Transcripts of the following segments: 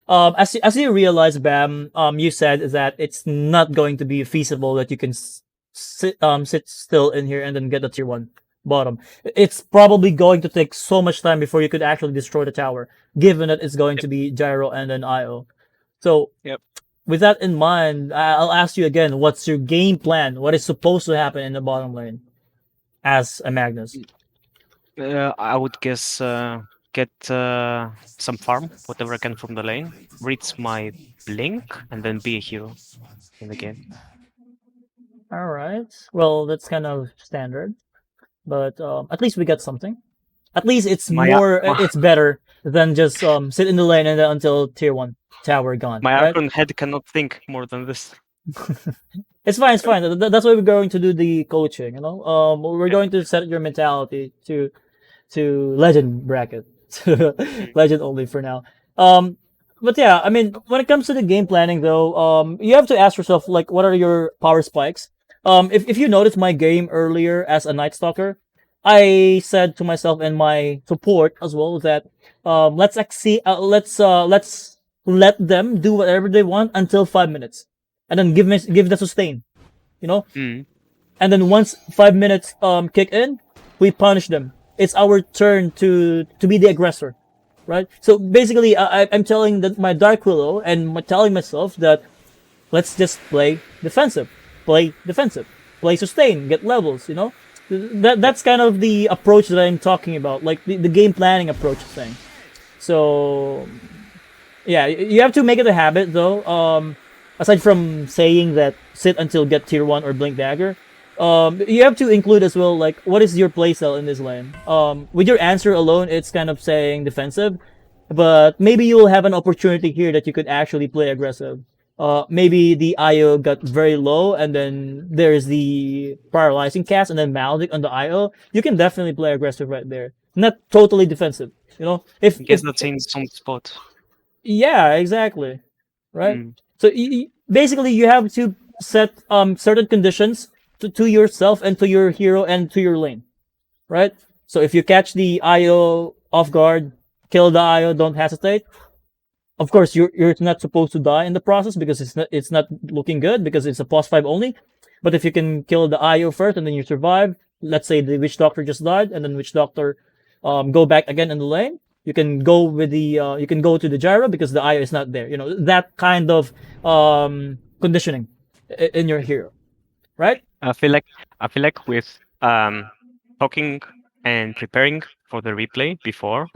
As you realize, Bam, you said that it's not going to be feasible that you can sit still in here and then get the tier one bottom. It's probably going to take so much time before you could actually destroy the tower, given that it's going Yep. to be gyro and then IO. So Yep. with that in mind, I'll ask you again: what's your game plan? What is supposed to happen in the bottom lane as a Magnus? I would guess get some farm, whatever I can from the lane, reach my blink, and then be a hero in the game. All right. Well, that's kind of standard, but at least we got something. At least it's My Ar- more, my, it's better than just sit in the lane and then until tier one tower gone, my right? Archon head cannot think more than this. It's fine. It's fine. That's why we're going to do the coaching. You know, we're Yep. going to set your mentality to legend bracket, Mm. legend only for now. Um, but yeah, I mean, when it comes to the game planning, though, you have to ask yourself like, what are your power spikes? If you noticed my game earlier as a Night Stalker, I said to myself and my support as well that let's let them do whatever they want until 5 minutes, and then give the sustain, you know, Mm. and then once 5 minutes kick in, we punish them. It's our turn to be the aggressor, right? So basically, I'm telling my Dark Willow and telling myself that let's just play defensive, play sustain, get levels. You know, Yep. that's kind of the approach that I'm talking about, like the game planning approach thing. So yeah, you have to make it a habit though. Aside from saying that sit until get tier one or blink dagger, you have to include as well like what is your playstyle in this lane. With your answer alone, it's kind of saying defensive, but maybe you will have an opportunity here that you could actually play aggressive. Maybe the IO got very low, and then there's the paralyzing cast, and then Maldic on the IO. You can definitely play aggressive right there. Not totally defensive, you know. I If guess that's in some spot. Yeah, exactly, right? Mm. So basically, you have to set certain conditions to yourself and to your hero and to your lane, right? So if you catch the IO off guard, kill the IO, don't hesitate. Of course, you're not supposed to die in the process because it's not looking good because it's a pos 5 only. But if you can kill the IO first and then you survive, let's say the witch doctor just died and then witch doctor go back again in the lane. You can go to the gyro because the IO is not there. You know that kind of conditioning in your hero, right? I feel like with talking and preparing for the replay before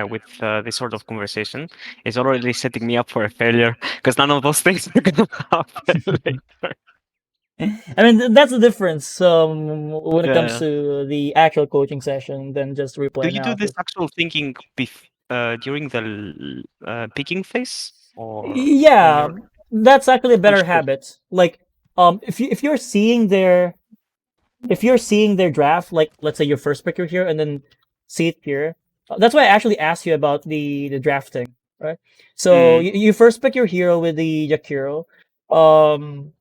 with this sort of conversation is already setting me up for a failure because none of those things are gonna happen later. I mean, that's the difference when it comes Yeah. to the actual coaching session than just Do replay you do this analysis. actual thinking during the picking phase or when Yeah, you're that's actually a better understood? habit. Like, if you're seeing their draft, like let's say your first pick you're here and then see it here. That's why I actually asked you about the drafting, right? So Mm. you first pick your hero with the Yakiro,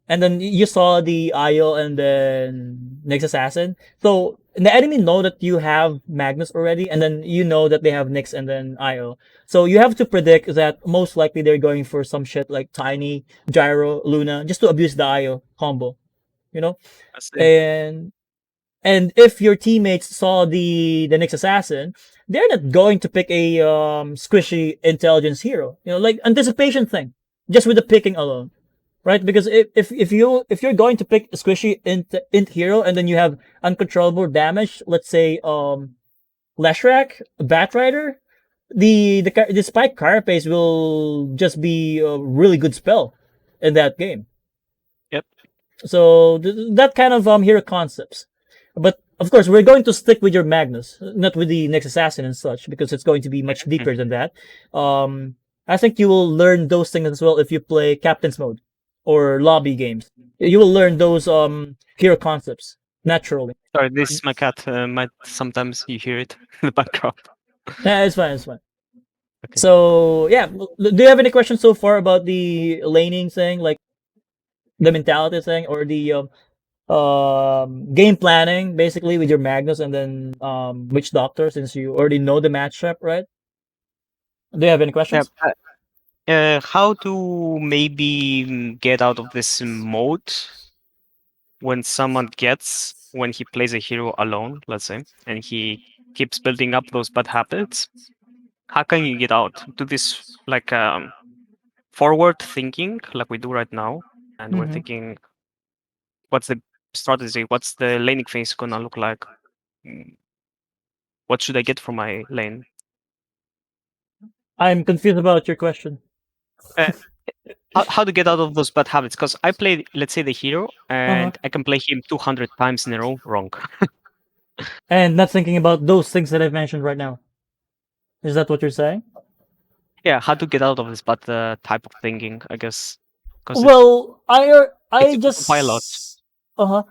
and then you saw the Io and then Nyx Assassin. So the enemy know that you have Magnus already, and then you know that they have Nyx and then Io. So you have to predict that most likely they're going for some shit like Tiny, Gyro, Luna, just to abuse the Io combo, you know? I see. And if your teammates saw the next assassin, they're not going to pick a squishy intelligence hero. You know, like anticipation thing, just with the picking alone, right? Because if you're going to pick a squishy int hero and then you have uncontrollable damage, let's say Leshrac, Batrider, the spike carapace will just be a really good spell in that game. Yep. So that kind of hero concepts. But of course, we're going to stick with your Magnus, not with the next assassin and such, because it's going to be much deeper than that. I think you will learn those things as well if you play captain's mode or lobby games. You will learn those hero concepts naturally. Sorry, this is my cat. Might sometimes you hear it in the background. Yeah, it's fine. It's fine. Okay. So yeah, do you have any questions so far about the laning thing, like the mentality thing, or the game planning basically with your Magnus and then Witch Doctor, since you already know the matchup, right? Do you have any Yeah. questions? How to maybe get out of this mode when he plays a hero alone, let's say, and he keeps building up those bad habits. How can you get out? Do this like forward thinking, like we do right now, and we're Hmm. thinking, what's the strategy? What's the laning phase gonna look like? Mm, What should I get from my lane? I'm confused about your question. Uh, how to get out of those bad habits? Because I play, let's say, the hero, Uh-huh. and I can play him 200 times in a row wrong. And not thinking about those things that I've mentioned right now. Is that what you're saying? Yeah, how to get out of this bad type of thinking, I guess, because Well, it's I an autopilot. just uh-huh.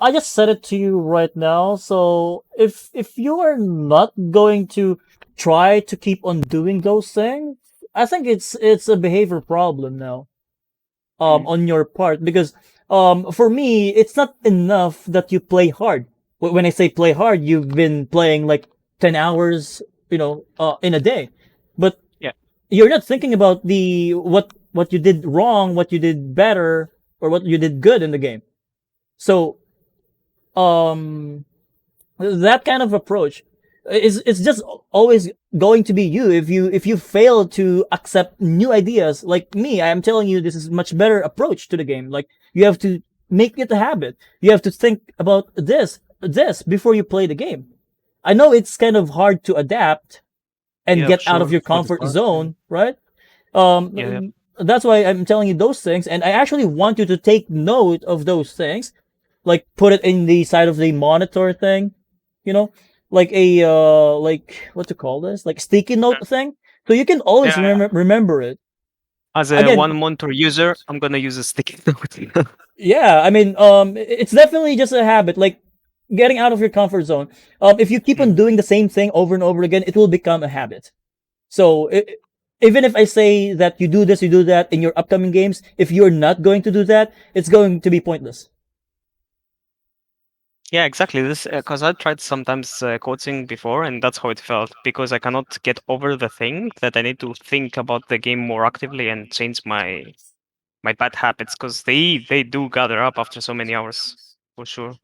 I just said it to you right now. So if you are not going to try to keep on doing those things, I think it's a behavior problem now. Mm. On your part, because for me it's not enough that you play hard. When I say play hard, you've been playing like 10 hours, in a day, but Yeah, you're not thinking about the what you did wrong, what you did better, or what you did good in the game. So um that kind of approach is it's just always going to be you. If you fail to accept new ideas, like me, I am telling you this is much better approach to the game. Like, you have to make it a habit. You have to think about this before you play the game. I know it's kind of hard to adapt and yeah, get out of sure. your For the comfort start. zone, right? Yeah, yeah. That's why I'm telling you those things, and I actually want you to take note of those things, like put it in the side of the monitor thing, you know, like a like what to call this, like sticky note thing, so you can always Yeah, remember it. as a Again, one monitor user, I'm gonna use a sticky note. yeah, I mean, it's definitely just a habit, like getting out of your comfort zone. If you keep on Mhm. doing the same thing over and over again, it will become a habit. So even if I say that you do this, you do that in your upcoming games, if you're not going to do that, it's going to be pointless. Yeah, exactly. This because I tried sometimes coaching before, and that's how it felt. Because I cannot get over the thing that I need to think about the game more actively and change my bad habits. Because they do gather up after so many hours, for sure.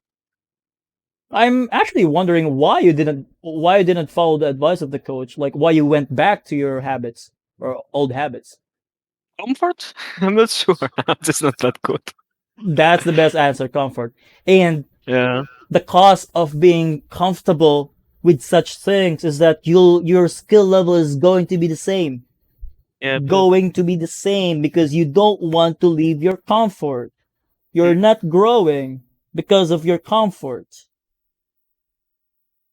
I'm actually wondering why you didn't follow the advice of the coach, like why you went back to your habits or old habits. Comfort? I'm not sure. I'm just not that good. That's the best answer, comfort. And Yeah. the cost of being comfortable with such things is that your skill level is going to be the same. Yeah. Going to be the same because you don't want to leave your comfort. You're not growing because of your comfort.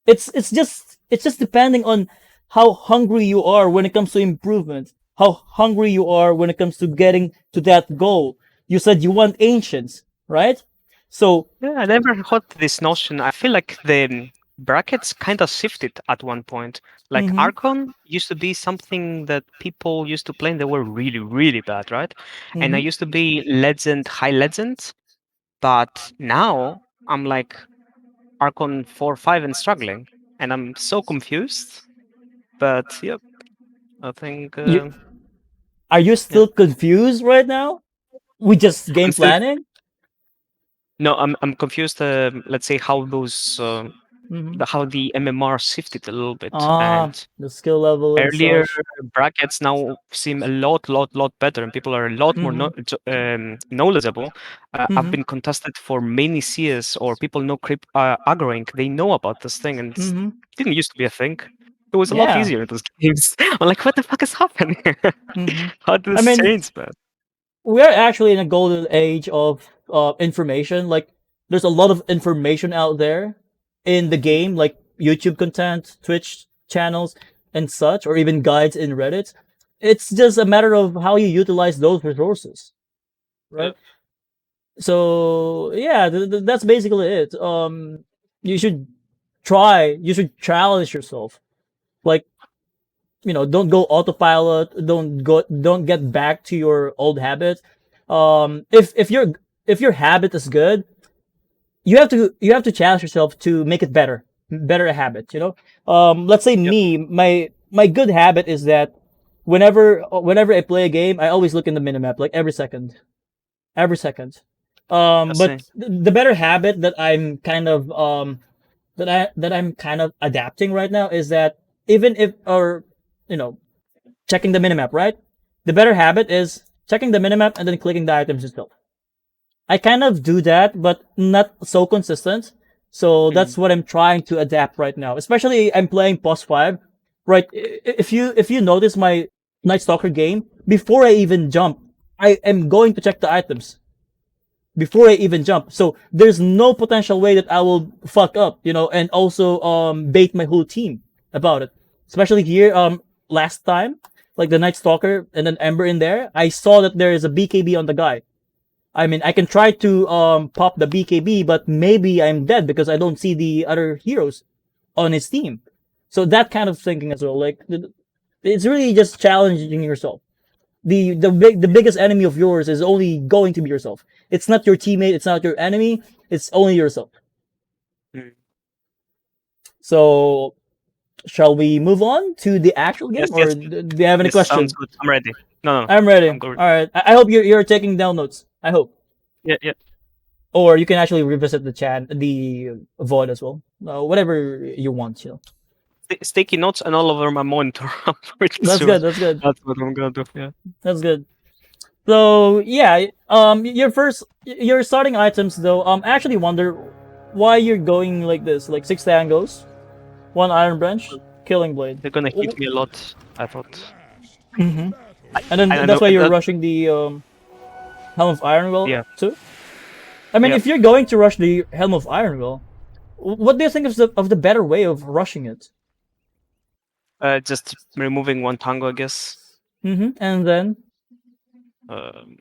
It's just depending on how hungry you are when it comes to improvement, how hungry you are when it comes to getting to that goal. You said you want ancients, right? So Yeah, I never had this notion. I feel like the brackets kind of shifted at one point. Like mhm, Archon used to be something that people used to play and they were really, really bad, right? And I mhm. used to be legend, high legend, but now I'm like Archon 4, 5 and struggling. And I'm so confused. But yep, I think, You, are you yeah. still confused right now with just I'm game still, planning? no, I'm confused. Let's say how Mhm. how the MMR shifted a little bit. And Ah, the skill level and earlier such. brackets now seem a lot better, and people are a lot more Mhm. knowledgeable. I've Mhm. been contested for many CS or people know creep aggroing. They know about this thing, and it Mhm. didn't used to be a thing. It was a lot Yeah. easier in those games. I'm like, what the fuck is happening? Mhm. How did I this mean, change, man? we're actually in a golden age of information. Like, there's a lot of information out there in the game, like YouTube content, Twitch channels, and such, or even guides in Reddit. It's just a matter of how you utilize those resources, Yeah. right? So yeah, that's basically it. You should you should challenge yourself. Like, don't go autopilot, don't get back to your old habits. If your habit is good, you have to challenge yourself to make it better a habit. Let's say Yep. me, my good habit is that whenever I play a game, I always look in the minimap like every second. That's But it. the better habit that I'm kind of that I'm kind of adapting right now is that even if or you know checking the minimap, right? The better habit is checking the minimap and then clicking the items itself. I kind of do that, but not so consistent. So that's Mm. what I'm trying to adapt right now. Especially I'm playing Post 5. Right. If you notice my Night Stalker game, before I even jump, I am going to check the items before I even jump. So there's no potential way that I will fuck up, and also bait my whole team about it. Especially here, last time, like the Night Stalker and then Ember in there, I saw that there is a BKB on the guy. I mean, I can try to pop the BKB, but maybe I'm dead because I don't see the other heroes on his team. So that kind of thinking as well, like it's really just challenging yourself. The biggest enemy of yours is only going to be yourself. It's not your teammate. It's not your enemy. It's only yourself. Mm. So shall we move on to the actual game, Yes, or yes. do you have any This sounds question? good. I'm ready. No, no, I'm ready. I'm good. All right. I hope you're taking down notes. I hope, Yeah, yeah. or you can actually revisit the void as well. Whatever you want. Sticky notes and all over my monitor. I'm pretty That's sure good. That's good. that's what I'm gonna do. Yeah. That's good. So yeah, your starting items though. I actually wonder why you're going like this, like 6 tangos, one iron branch, killing blade. They're gonna hit me a lot, I thought. Mm-hmm. I, And then I that's know why you're that. rushing the helm of Ironwell Yeah, too. I mean, yeah. if you're going to rush the helm of Ironwell, what do you think of the better way of rushing it? Just removing one tango, I guess. Mm-hmm. And then. Um,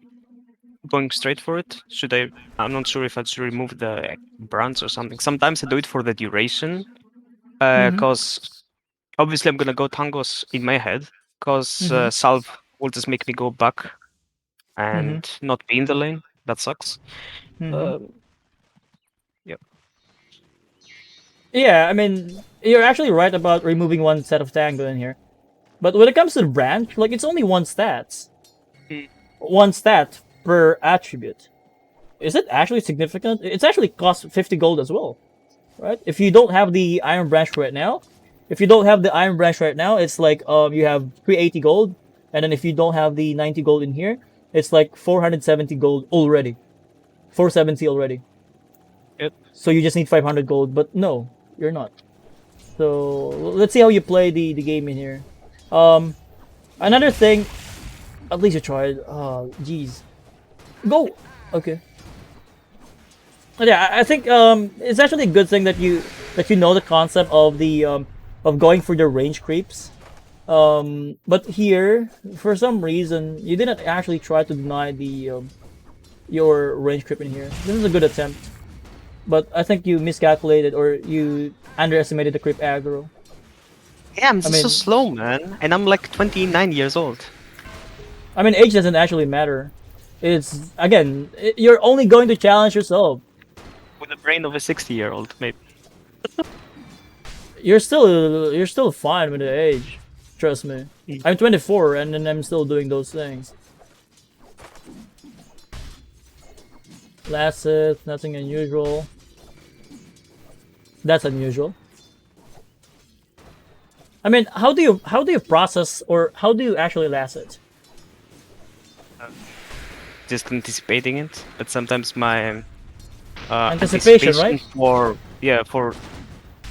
Going straight for it. Should I? I'm not sure if I should remove the brands or something. Sometimes I do it for the duration, Mm-hmm. because obviously I'm gonna go tangos in my head, because Mm-hmm. salve will just make me go back Mm-hmm. and not be in the lane. That sucks. Mm-hmm. Um, yeah. Yeah, I mean, you're actually right about removing one set of tango in here. But when it comes to the branch, like it's only Mm. one stat per attribute. Is it actually significant? It's actually cost 50 gold as well, right? If you don't have the iron branch right now, it's like you have 380 gold, and then if you don't have the 90 gold in here, it's like 470 gold already, 470 already. Yep. So you just need 500 gold, but no, you're not. So let's see how you play the game in here. Um, Another thing, at least you tried. Oh, jeez. Go. Okay. But yeah, I think it's actually a good thing that you know the concept of going for the range creeps. But here, for some reason, you didn't actually try to deny the your range creep in here. This is a good attempt, but I think you miscalculated or you underestimated the creep aggro. Yeah, I'm I just so mean, slow, man, and I'm like 29 years old. age doesn't actually matter. It's again, you're only going to challenge yourself. With the brain of a 60-year-old, maybe. You're still fine with the age. Trust me. Mm. I'm 24 and then I'm still doing those things. Last hit, nothing unusual. That's unusual. I mean, how do you process or how do you actually last it? Just anticipating it, but sometimes my Anticipation, right? for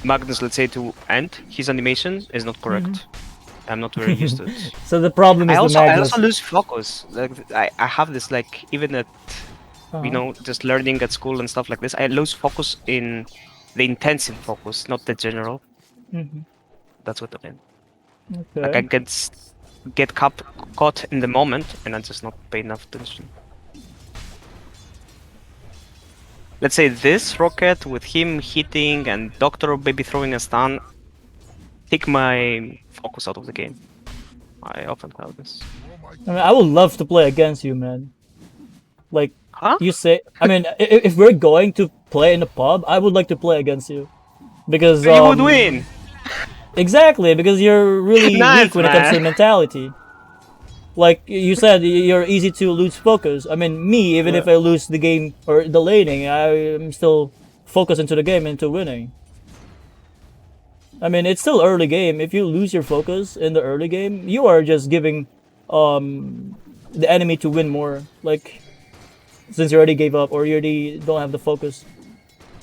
Magnus, let's say, to end his animation is not correct. I'm not very used to it. So the problem I is the also I Magnus. also lose focus. Like I have this, like, even at Uh-huh. just learning at school and stuff like this. I lose focus in the intensive focus, not the general. Mhm. That's what I mean. Like I Okay. get caught in the moment and I just not pay enough attention. Let's say this rocket with him hitting and Doctor maybe throwing a stun take my focus out of the game. I often have this. I mean, I would love to play against you, man. Like Huh? you say, I mean, if we're going to play in a pub, I would like to play against you because You would win! exactly because you're really Nice, weak when it comes to man. mentality. Like you said, you're easy to lose focus. I mean, me, even if I lose the game or the laning, I'm still focused into the game, into winning. I mean, it's still early game. If you lose your focus in the early game, you are just giving the enemy to win more. Like, since you already gave up or you already don't have the focus.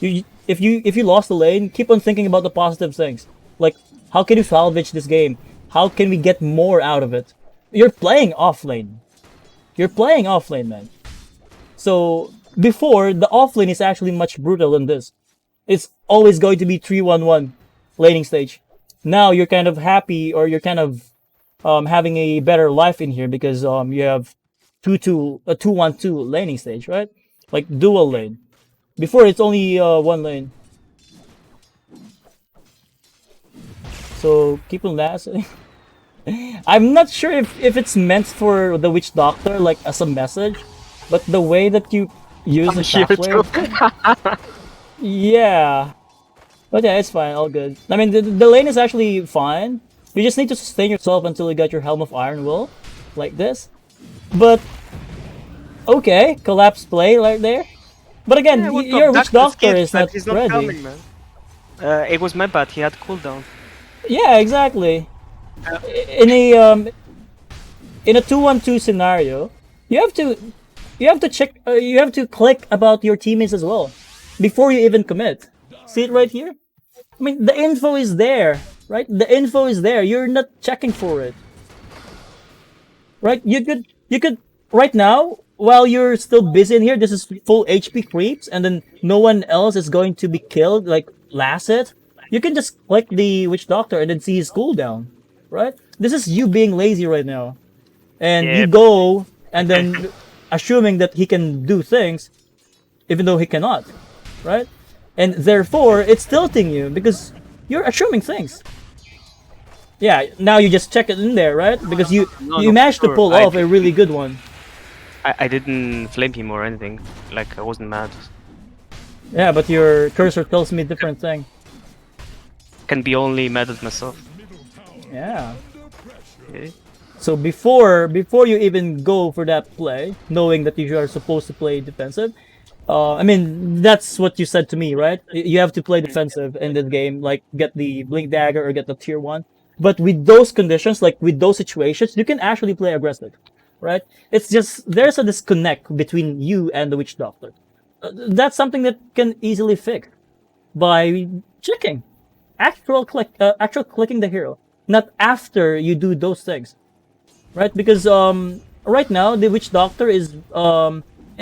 If you lost the lane, keep on thinking about the positive things. Like, how can you salvage this game? How can we get more out of it? You're playing offlane. You're playing offlane, man. So before, the offlane is actually much brutal than this. It's always going to be 3-1-1 laning stage. Now you're kind of happy, or you're kind of having a better life in here because you have 2-1-2 laning stage, right? Like dual lane. Before it's only one lane. So keep on lasting. I'm not sure if it's meant for the witch doctor, like as a message, but the way that you use the Here too. shockwave, yeah. But yeah, it's fine, all good. I mean, the lane is actually fine. You just need to sustain yourself until you get your Helm of Iron Will, like this. But okay, collapse play right there. But again, Yeah, what your witch the doctor skip, is but not he's not ready. coming, man. It was my bad. He had cooldown. Yeah, exactly. In a 2-1-2 scenario, you have to check, you have to click about your teammates as well before you even commit. See it right here? I mean, the info is there, right? The info is there. You're not checking for it. Right? You could right now, while you're still busy in here, this is full HP creeps, and then no one else is going to be killed, like last hit. You can just click the witch doctor and then see his cooldown, right? This is you being lazy right now, and you Yeah. go and then assuming that he can do things, even though he cannot, right? And therefore, it's tilting you because you're assuming things. Yeah, now you just check it in there, right? Because you No, you no, managed to sure. pull off a really good one. I didn't flame him or anything. Like I wasn't mad. Yeah, but your cursor tells me a different thing. Can be only mad at myself. Yeah. Okay. So before you even go for that play, knowing that you are supposed to play defensive, I mean that's what you said to me, right? You have to play defensive in this game, like get the blink dagger or get the tier 1. But with those conditions, like with those situations, you can actually play aggressive, right? It's just there's a disconnect between you and the witch doctor. That's something that can easily fix by checking, actual clicking the hero, not after you do those things, right? Because right now the witch doctor is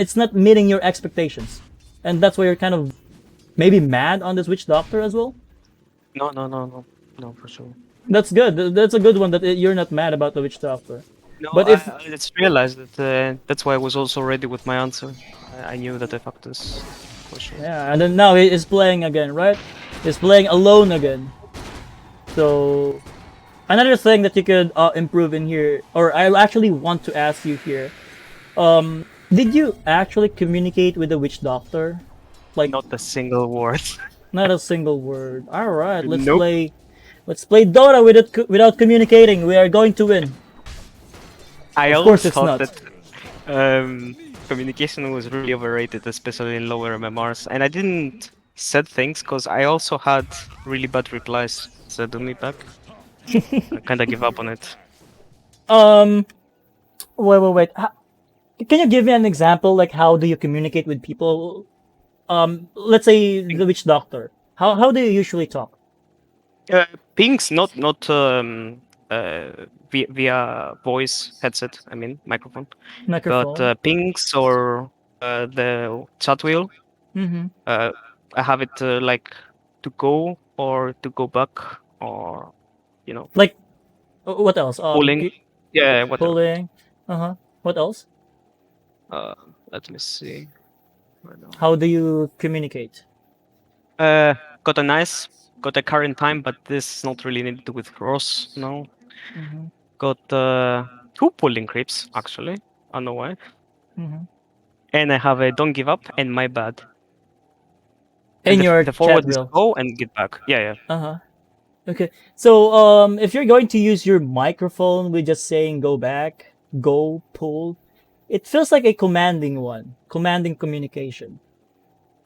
it's not meeting your expectations, and that's why you're kind of maybe mad on this witch doctor as well. No, for sure. That's good. That's a good one that you're not mad about the witch doctor. No, But if I just realized that that's why I was also ready with my answer. I knew that I fucked this for sure. yeah, and then now he is playing again, right? He's playing alone again. So another thing that you could improve in here, or I actually want to ask you here, did you actually communicate with the witch doctor? Like Not a single word. not a single word. All right, let's Nope. play. Let's play Dota without communicating. We are going to win. I Of always course it's thought not. that communication was really overrated, especially in lower MMRs. And I didn't said things because I also had really bad replies. So do me back. I kind of give up on it. Um, wait. Can you give me an example? Like, how do you communicate with people? Let's say the witch doctor. How do you usually talk? Pings, not via voice headset. I mean microphone, but Microphone. pings or the chat wheel. Mm-hmm. I have it like to go or to go back or you know Like, what else? pulling. Yeah, whatever. Pulling. Uh-huh. What else? Uh, Let me see. Right now. How do you communicate? Got a nice, got a current time, but this is not really needed with Ross. No, Mm-hmm. got two pulling creeps actually. I don't know why. Mm-hmm. And I have a don't give up and my bad. In And your the chat forward is wheel. go and get back. Yeah. Uh-huh. Okay. So, if you're going to use your microphone with just saying go back, go, pull, it feels like a commanding one, commanding communication.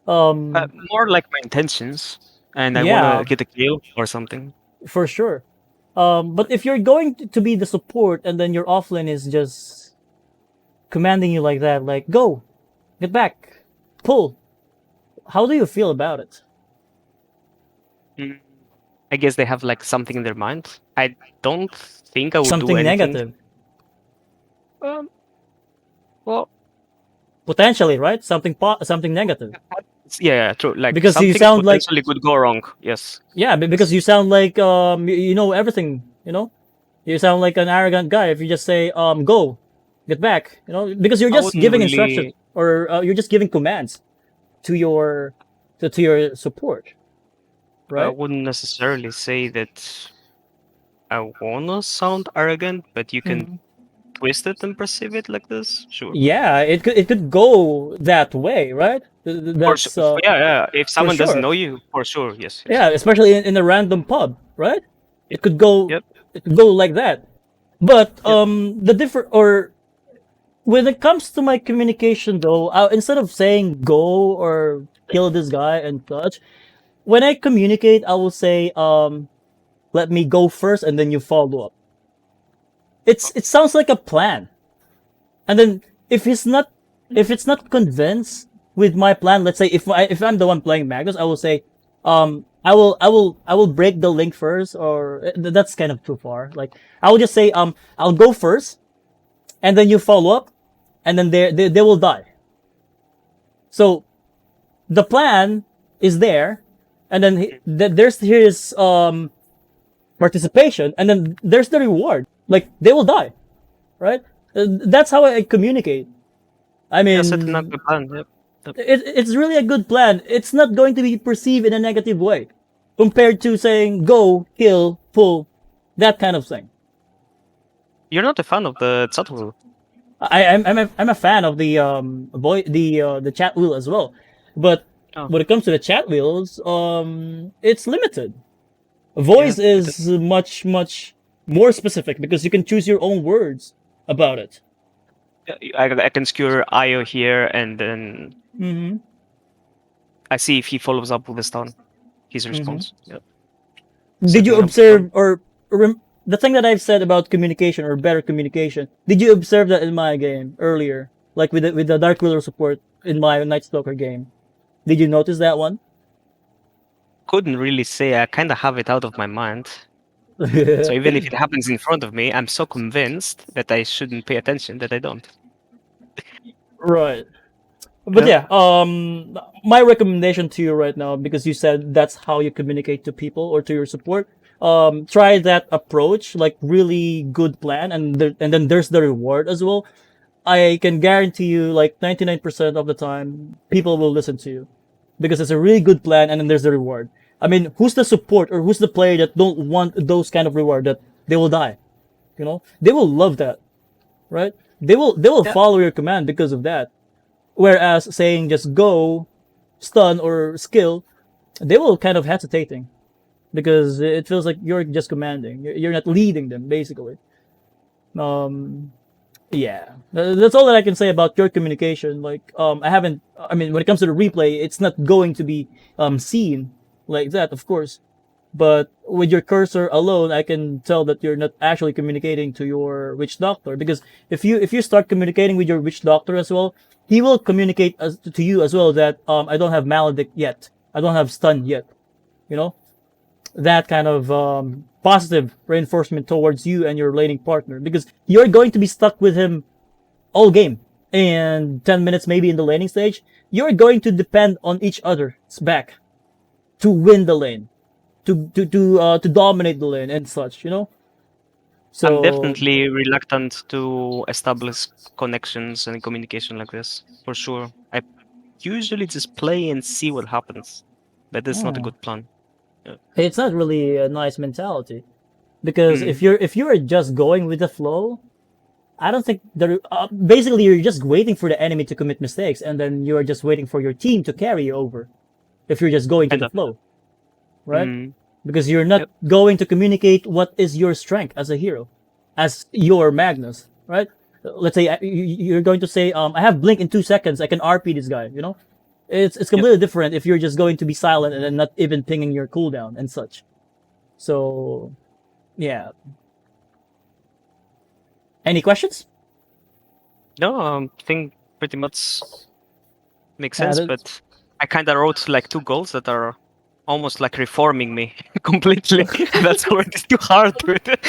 More like my intentions, and I want Yeah, to get a kill or something. for sure. But if you're going to be the support and then your offlane is just commanding you like that, like go, get back, pull, how do you feel about it? Mm, I guess they have like something in their mind. I don't think I would do Something anything. negative, Um, well, potentially, right? Something negative, yeah, true. Like because you something sound like potentially could go wrong. Yes, because yes. you sound like you know everything. You sound like an arrogant guy if you just say go, get back. Because you're I just wouldn't giving instructions really. or you're just giving commands to your to your support, I right? wouldn't necessarily say that I wanna sound arrogant, but you can Mhm. twist it and perceive it like this. Sure. Yeah, it could go that way, right? For sure. That's Yeah, yeah. If for someone doesn't sure. know you, for sure. Yes, yes. Yeah, especially in a random pub, right? Yep. It could go Yep. it could go like that. But Yep. the different or when it comes to my communication though, instead of saying go or kill this guy and such, when I communicate, I will say let me go first and then you follow up. It sounds like a plan. And then if he's not if it's not convinced with my plan, let's say if I'm the one playing Magnus, I will say I will break the link first, or that's kind of too far. Like I will just say I'll go first and then you follow up and then they will die. So the plan is there, and then there's his participation, and then there's the reward. Like they will die, right? That's how I communicate. I Yeah, setting up mean, a plan. Yep. Yep. it's really a good plan. It's not going to be perceived in a negative way compared to saying go, kill, pull, that kind of thing. You're not a fan of the subtle. I'm a fan of the the chat wheel as well, but Oh, when it comes to the chat wheels, it's limited. yeah. Voice is much more specific because you can choose your own words about it. I can skewer Io here, and then Mm-hmm. I see if he follows up with a stun. His Mm-hmm. response. Yep. Did you Setting up the observe plan. or the thing that I've said about communication or better communication? Did you observe that in my game earlier, like with the Dark Wheeler support in my Night Stalker game? Did you notice that one? Couldn't really say. I kind of have it out of my mind. So even if it happens in front of me, I'm so convinced that I shouldn't pay attention that I don't. Right. But Yeah. yeah, my recommendation to you right now, because you said that's how you communicate to people or to your support, try that approach, like really good plan, and then there's the reward as well. I can guarantee you, like 99% of the time, people will listen to you because it's a really good plan, and then there's the reward. I mean, who's the support or who's the player that don't want those kind of reward that they will die? They will love that, right? They will Yeah. follow your command because of that. Whereas saying just go, stun or skill, they will kind of hesitating because it feels like you're just commanding. You're not leading them basically. Um, yeah, that's all that I can say about your communication. Like, I haven't. I mean, when it comes to the replay, it's not going to be seen like that, of course. But with your cursor alone, I can tell that you're not actually communicating to your witch doctor, because if you start communicating with your witch doctor as well, he will communicate to you as well that I don't have maledict yet, I don't have stun yet. You know that kind of positive reinforcement towards you and your laning partner, because you're going to be stuck with him all game, and 10 minutes maybe in the laning stage, you're going to depend on each other's back to win the lane, to dominate the lane and such. I'm So definitely reluctant to establish connections and communication like this, for sure. I usually just play and see what happens, but that's not a oh, good plan. Yeah. it's not really a nice mentality, because if Mm. you're just going with the flow, I don't think basically you're just waiting for the enemy to commit mistakes, and then you're just waiting for your team to carry you over. If you're just going to Kind the of. flow, right? Mm. Because you're not Yep. going to communicate what is your strength as a hero, as your Magnus, right? let's say you're going to say, I have blink in 2 seconds. I can RP this guy. You know, it's completely different if you're just going to be silent and then not even pinging your cooldown and such. So, yeah. Any questions? No, I think pretty much makes Yeah, sense, but I kind of wrote like 2 goals that are almost like reforming me completely. That's where it's too hard with it.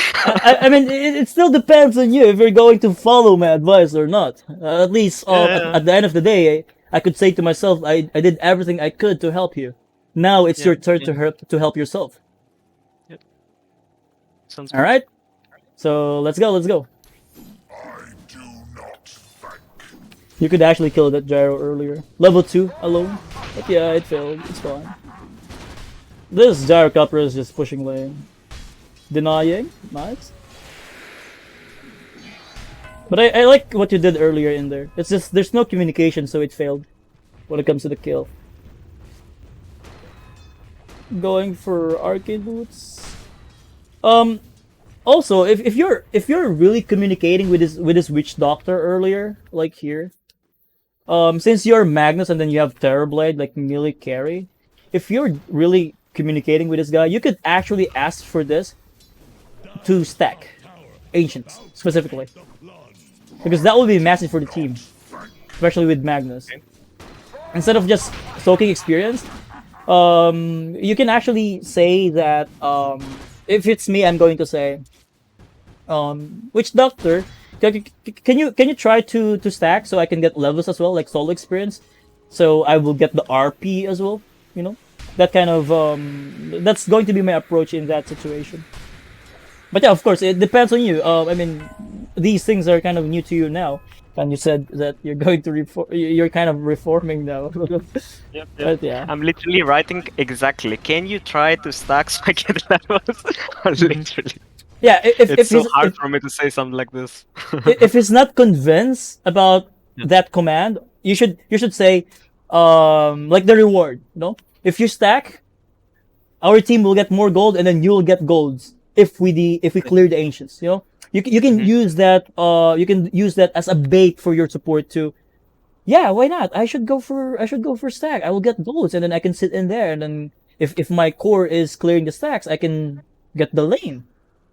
I mean, it still depends on you if you're going to follow my advice or not. At least, Yeah, at the end of the day, I could say to myself, I did everything I could to help you. Now it's yeah, your turn yeah, to help yourself. yeah. Sounds All good. right. So let's go. Let's go. You could actually kill that gyro earlier. Level 2 alone. But yeah, it failed. It's fine. This gyrocopter is just pushing lane. Denying. Nice. But I like what you did earlier in there. It's just there's no communication, so it failed when it comes to the kill. Going for arcade boots. Also, if you're really communicating with this witch doctor earlier, like here, since you're Magnus and then you have Terrorblade like melee carry, if you're really communicating with this guy, you could actually ask for this to stack ancients specifically, because that would be massive for the team, especially with Magnus. Instead of just soaking experience, you can actually say that if it's me, I'm going to say, witch doctor, can you try to stack so I can get levels as well, like solo experience, so I will get the RP as well. You know, that kind of that's going to be my approach in that situation. But yeah, of course, it depends on you. I mean, these things are kind of new to you now, and you said that you're going to you're kind of reforming now. Yep, But yeah. I'm literally writing exactly. Can you try to stack so I get levels? Literally. Yeah, It's so hard for me to say something like this. if he's not convinced about Yeah. that command, you should say, like the reward. You know, if you stack, our team will get more gold, and then you'll get golds if we clear the ancients. You know, you can use that as a bait for your support to. Yeah, why not? I should go for stack. I will get golds, and then I can sit in there, and then if my core is clearing the stacks, I can get the lane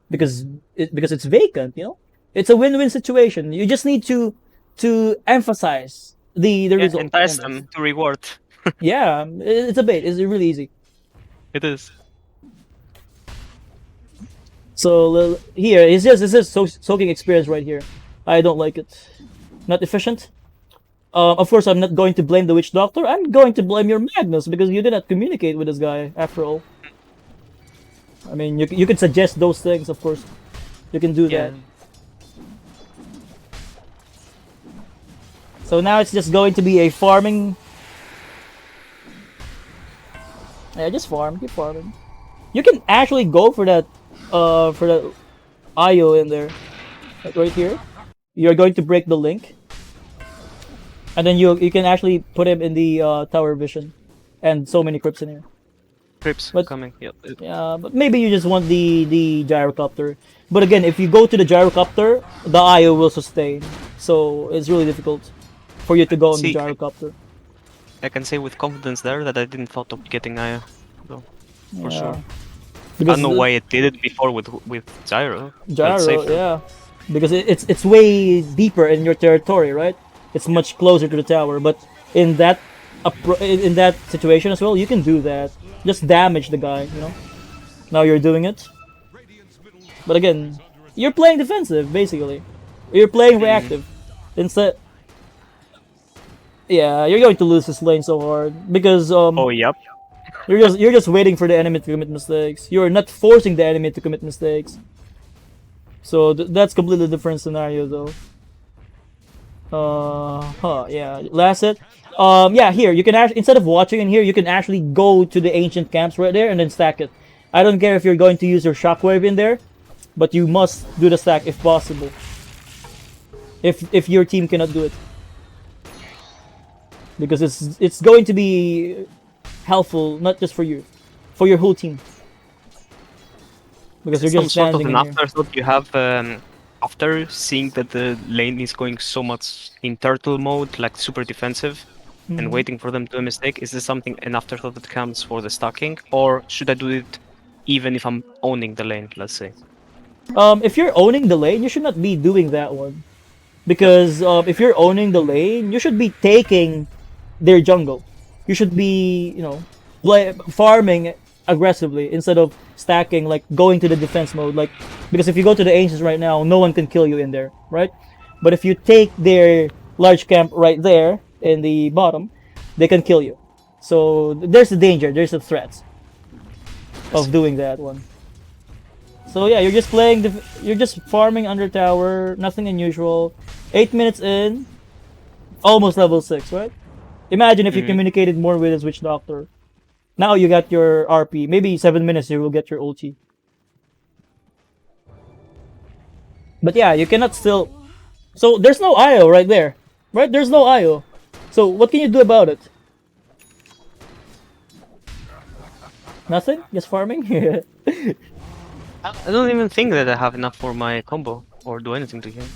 because it's vacant. You know, it's a win-win situation. You just need to emphasize the result. Entice on this. them to reward. Yeah, it's a bait. It's really easy. It is. So here, it's just soaking experience right here. I don't like it. Not efficient. Of course, I'm not going to blame the witch doctor. I'm going to blame your Magnus because you did not communicate with this guy. After all, I mean, you could suggest those things. Of course, you can do that. So now it's just going to be a farming. Yeah, just farm. Keep farming. You can actually go for that IO in there, like right here. You're going to break the link, and then you can actually put him in the tower vision, and so many crypts in here. Crips But- coming. Yep. Yeah, but maybe you just want the gyrocopter. But again, if you go to the gyrocopter, the IO will sustain, so it's really difficult for you to go on the See, gyrocopter. I can say with confidence there that I didn't thought of getting Aya. So, for Yeah. sure. I Because don't know the- why it did it before with Gyro. but it's Gyro, safer. yeah, because it's way deeper in your territory, right? It's much closer to the tower. But in that in that situation as well, you can do that. Just damage the guy, you know. Now you're doing it. But again, you're playing defensive basically. You're playing reactive. Instead, yeah, you're going to lose this lane so hard because Oh, yep. you're just waiting for the enemy to commit mistakes. You're not forcing the enemy to commit mistakes. So that's completely different scenario though. Yeah. Last hit. Yeah, here you can actually, instead of watching in here, you can actually go to the ancient camps right there and then stack it. I don't care if you're going to use your shockwave in there, but you must do the stack if possible. If your team cannot do it, because it's going to be helpful not just for you, for your whole team. Because you're Some just sort of standing an in here. afterthought. You have after seeing that the lane is going so much in turtle mode, like super defensive, and waiting for them to do a mistake, is this something an afterthought that comes for the stacking, or should I do it even if I'm owning the lane, let's say? If you're owning the lane, you should not be doing that one. Because if you're owning the lane, you should be taking their jungle. You should be, farming aggressively instead of stacking, like going to the defense mode. Like, because if you go to the ancients right now, no one can kill you in there, right? But if you take their large camp right there in the bottom, they can kill you. So there's a danger, there's a threat of doing that one. So yeah, you're just you're just farming under tower, nothing unusual. 8 minutes in, almost level 6, right? Imagine if you communicated more with his Witch Doctor. Now you got your RP. Maybe 7 minutes you will get your ulti. But yeah, you cannot still... So there's no IO right there. Right? There's no IO. So what can you do about it? Nothing? Just farming? I don't even think that I have enough for my combo or do anything to him.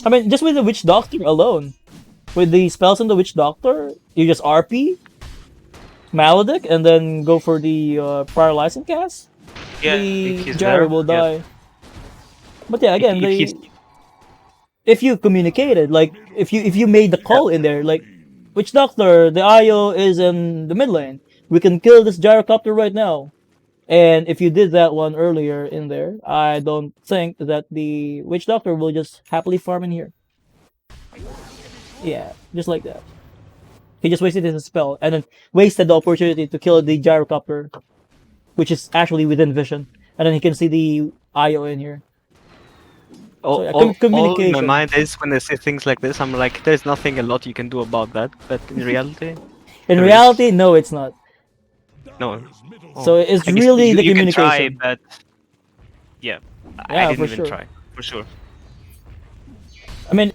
I mean, just with the Witch Doctor alone. With the spells on the Witch Doctor, you just RP, Maledict, and then go for the Paralyzing cast. Yeah, the Gyro will die. Yeah. But yeah, again, if you communicated, like if you made the call in there, like Witch Doctor, the IO is in the mid lane. We can kill this gyrocopter right now. And if you did that one earlier in there, I don't think that the Witch Doctor will just happily farm in here. Yeah, just like that. He just wasted his spell and then wasted the opportunity to kill the gyrocopter, which is actually within vision. And then he can see the IO in here. All, So, all communication. in my mind is when I say things like this, I'm like, there's nothing a lot you can do about that. But in reality, In reality, no, it's not. no. So it's I guess really the you can communication. try, but yeah, I Yeah, didn't for even sure. try for sure. I mean,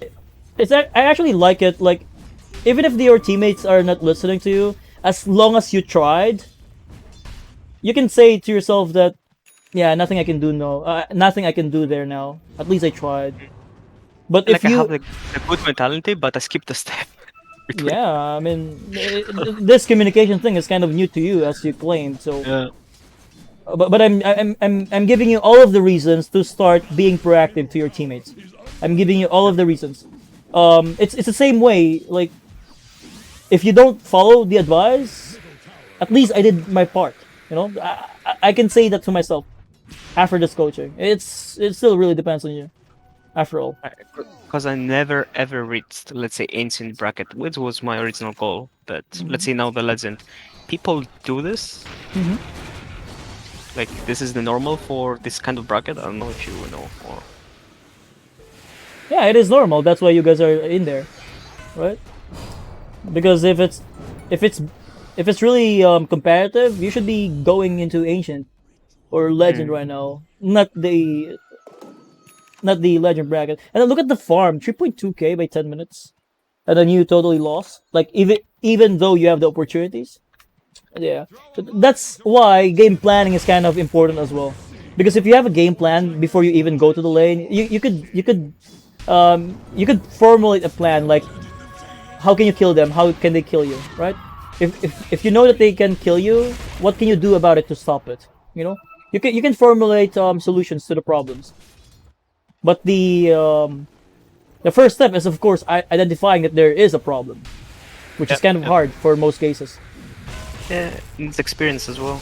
I actually like it. Like, even if your teammates are not listening to you, as long as you tried, you can say to yourself that, yeah, nothing I can do. No, nothing I can do there now. At least I tried. But if Like I you, have the good mentality, but I skipped a step. between. yeah, I mean, this communication thing is kind of new to you, as you claimed. So, Yeah. but I'm giving you all of the reasons to start being proactive to your teammates. I'm giving you all of the reasons. It's the same way. Like, if you don't follow the advice, at least I did my part. You know, I can say that to myself after this coaching. It still really depends on you. After all, Because I never ever reached, let's say, ancient bracket, which was my original goal. But let's say now the legend. People do this. Like this is the normal for this kind of bracket. I don't know if you know. Or... yeah, it is normal. That's why you guys are in there, right? Because if it's really competitive, you should be going into ancient or legend right now, not the legend bracket. And then look at the farm, 3.2k by 10 minutes, and then you totally lost. Like even though you have the opportunities, yeah. So that's why game planning is kind of important as well, because if you have a game plan before you even go to the lane, you could formulate a plan like how can you kill them, how can they kill you, right? If you know that they can kill you, what can you do about it to stop it? You know, you can formulate solutions to the problems. But the first step is, of course, identifying that there is a problem, which is kind of hard for most cases. Yeah, it's experience as well.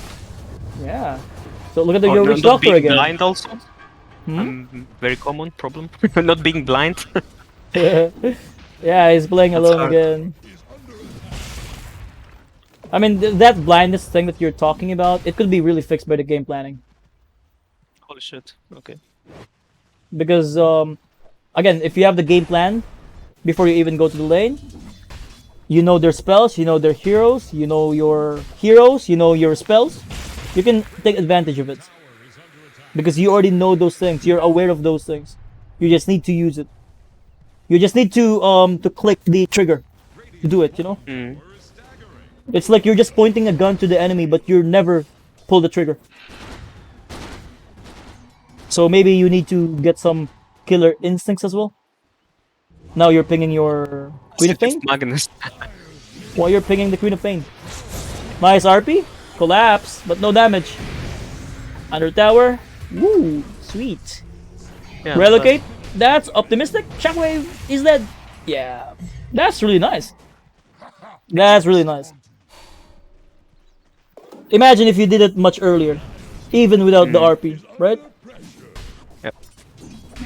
Yeah. So look at the Or your Witch not Doctor being again. blind also. Very common problem. Not being blind. Yeah, he's playing That's alone hard. again. I mean, that blindness thing that you're talking about, it could be really fixed by the game planning. Holy shit. Okay. Because again, if you have the game plan before you even go to the lane, you know their spells, you know their heroes, you know your heroes, you know your spells, you can take advantage of it. Because you already know those things, you're aware of those things. You just need to use it. You just need to click the trigger to do it, you know? It's like you're just pointing a gun to the enemy, but you never pull the trigger. So maybe you need to get some killer instincts as well. Now you're pinging your Queen of Pain. Magnus. While you're pinging the Queen of Pain. Nice RP. Collapse, but no damage. Under tower. Woo, sweet. Yeah, Relocate. That's optimistic. Shockwave is dead. Yeah, that's really nice. That's really nice. Imagine if you did it much earlier, even without the RP, right? Yep.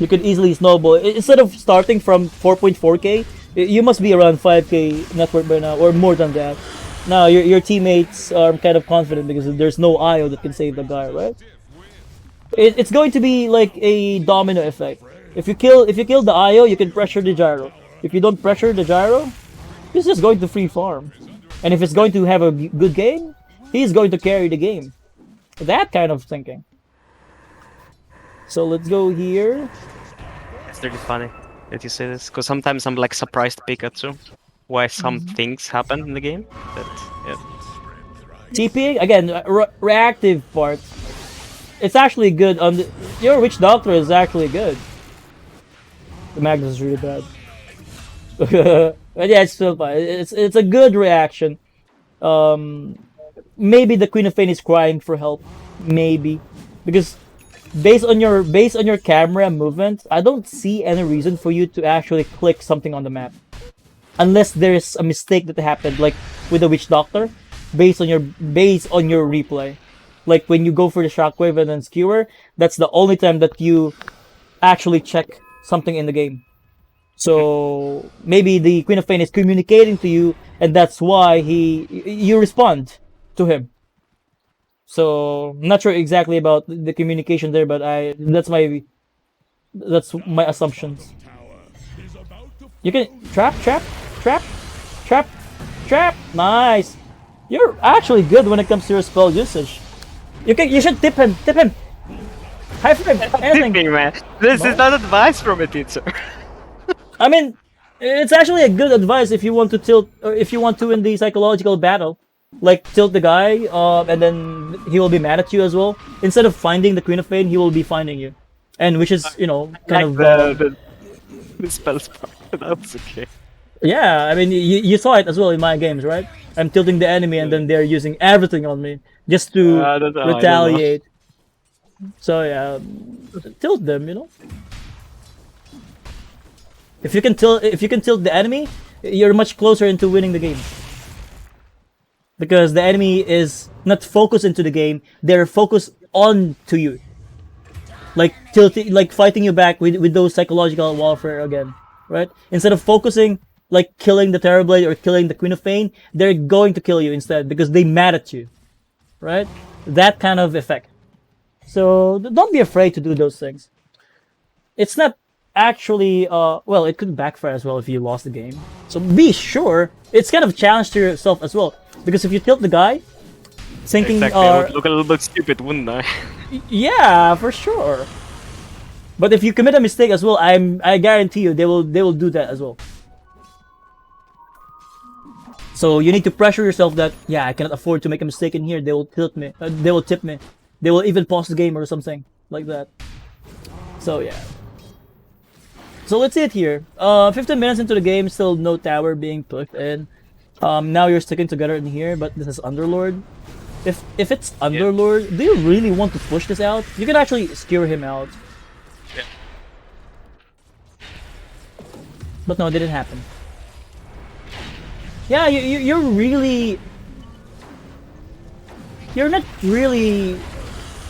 You could easily snowball. Instead of starting from 4.4k, you must be around 5k net worth by now, or more than that. Now your teammates are kind of confident because there's no IO that can save the guy, right? It's going to be like a domino effect. If you kill the IO, you can pressure the gyro. If you don't pressure the gyro, he's just going to free farm. And if it's going to have a good game, he's going to carry the game. That kind of thinking. So let's go here. It's really funny that you say this, because sometimes I'm like surprised Pikachu why some things happen in the game. But yeah. TPing again, reactive part. It's actually good on the. Your Witch Doctor is actually good. The Magnus is really bad. But yeah, it's still fine. It's a good reaction. Maybe the Queen of Pain is crying for help. Maybe because based on your camera movement, I don't see any reason for you to actually click something on the map, unless there's a mistake that happened, like with the Witch Doctor, based on your replay. Like when you go for the Shockwave and then Skewer, that's the only time that you actually check something in the game. So maybe the Queen of Pain is communicating to you, and that's why you respond to him. So I'm not sure exactly about the communication there, but that's my assumptions. You can trap. Nice. You're actually good when it comes to your spell usage. You should tip him. High five. Anything. Tipping, man. This is not advice from a teacher. I mean, it's actually a good advice if you want to tilt, or if you want to win the psychological battle. Like tilt the guy, and then he will be mad at you as well. Instead of finding the Queen of Pain, he will be finding you, and which is kind of the spells part. That's okay. Yeah, I mean you saw it as well in my games, right? I'm tilting the enemy, and then they're using everything on me just to retaliate. So yeah, tilt them, If you can tilt the enemy, you're much closer into winning the game. Because the enemy is not focused into the game; they're focused on to you, like fighting you back with those psychological warfare again, right? Instead of focusing like killing the Terrorblade or killing the Queen of Pain, they're going to kill you instead because they mad at you, right? That kind of effect. So don't be afraid to do those things. It's not actually well, it could backfire as well if you lost the game. So be sure it's kind of a challenge to yourself as well. Because if you tilt the guy, thinking exactly, I would look a little bit stupid, wouldn't I? Yeah, for sure. But if you commit a mistake as well, I guarantee you they will do that as well. So you need to pressure yourself that I cannot afford to make a mistake in here. They will tilt me. They will tip me. They will even pause the game or something like that. So yeah. So let's see it here. 15 minutes into the game, still no tower being put in. Now you're sticking together in here, but this is Underlord. If it's Underlord, do you really want to push this out? You can actually skewer him out. Yeah. But no, it didn't happen. Yeah, you're not really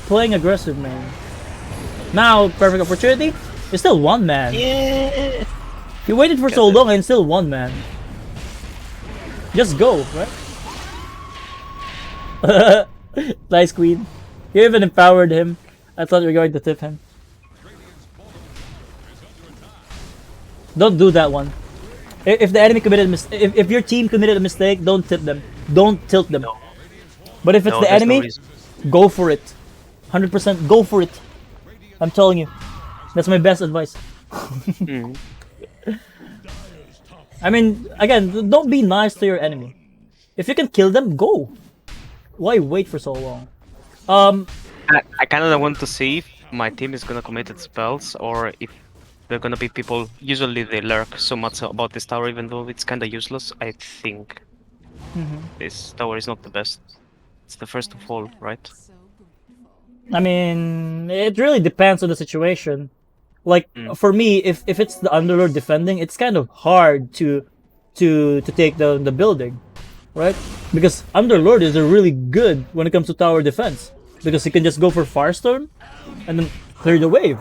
playing aggressive, man. Now, perfect opportunity. It's still one man. Yeah. You waited for so long and still one man. Just go, right? Nice queen. You even empowered him. I thought you were going to tip him. Don't do that one. If the enemy committed if your team committed a mistake, don't tip them. Don't tilt them. No. But if it's the enemy, go for it. 100% go for it. I'm telling you. That's my best advice. I mean, again, don't be nice to your enemy. If you can kill them, go. Why wait for so long? I kind of want to see if my team is gonna commit its spells, or if there are gonna be people. Usually they lurk so much about this tower, even though it's kind of useless. I think this tower is not the best. It's the first to fall, right? I mean, it really depends on the situation. Like Mm. for me, if it's the Underlord defending, it's kind of hard to take the building, right? Because Underlord is really good when it comes to tower defense because he can just go for Firestone and then clear the wave,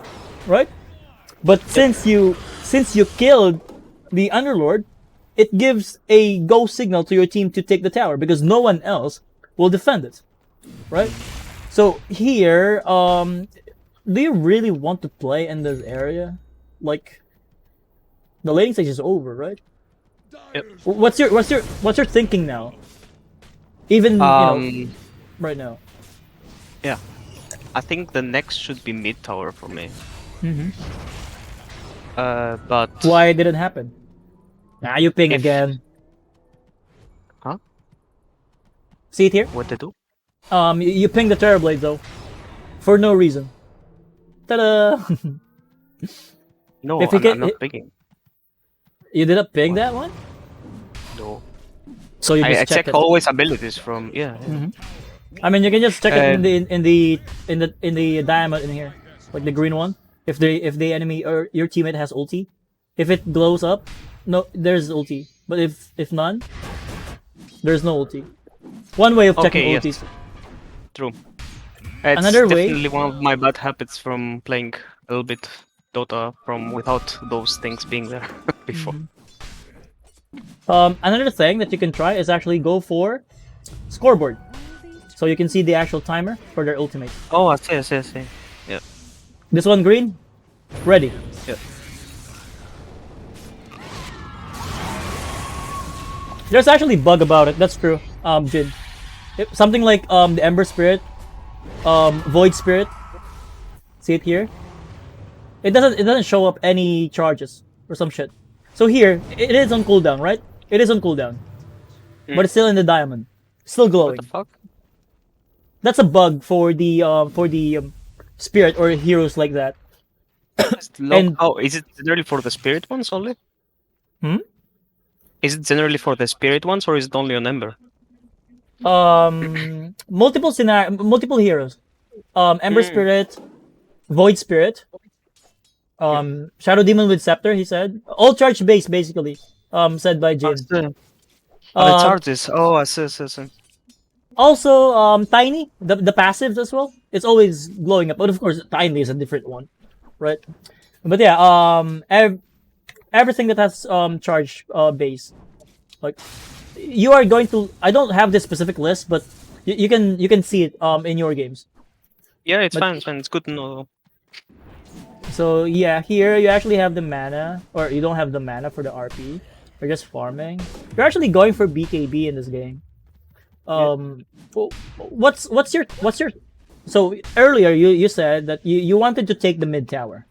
right? But since you killed the Underlord, it gives a go signal to your team to take the tower because no one else will defend it, right? So here, do you really want to play in this area? Like, the laning stage is over, right? Yep. What's your thinking now? Even right now. Yeah. I think the next should be mid tower for me. But Why did it happen? Ah, you ping If- again. Huh? See it here? What they do? You ping the Terrorblade though, for no reason. Ta-da! No, If he I'm can- not picking. You did not ping that one, No. so you I just check check it. always abilities from yeah. I mean, you can just check it And- in the diamond in here, like the green one. If the enemy or your teammate has ulti, if it glows up, no, there's ulti. But if none, there's no ulti. One way of checking Okay, yes. ultis. True. It's Another way- definitely one of my bad habits from playing a little bit Dota from without those things being there before. Another thing that you can try is actually go for scoreboard, so you can see the actual timer for their ultimate. Oh, I see. Yeah. This one green, ready. Yeah. There's actually bug about it. That's true. Jin. Something like the Ember Spirit, Void Spirit. See it here? It doesn't show up any charges or some shit. So here it is on cooldown, right? It is on cooldown, but it's still in the diamond, still glowing. What the fuck? That's a bug for the spirit or heroes like that. And- Oh, is it generally for the spirit ones only? Hmm? Is it generally for the spirit ones or is it only on Ember? Multiple heroes. Ember Spirit, Void Spirit, Shadow Demon with Scepter. He said all charge based basically. Said by Jin. The Uh, charges. Oh, I see. Also, Tiny, the passives as well. It's always glowing up, but of course, Tiny is a different one, right? But yeah, everything that has charge base, like you are going to. I don't have this specific list, but you can see it in your games. Yeah, it's But- fine. It's fine. It's good to know. So yeah, here you actually have the mana, or you don't have the mana for the RP. You're just farming. You're actually going for BKB in this game. What's your so earlier you said that you wanted to take the mid tower,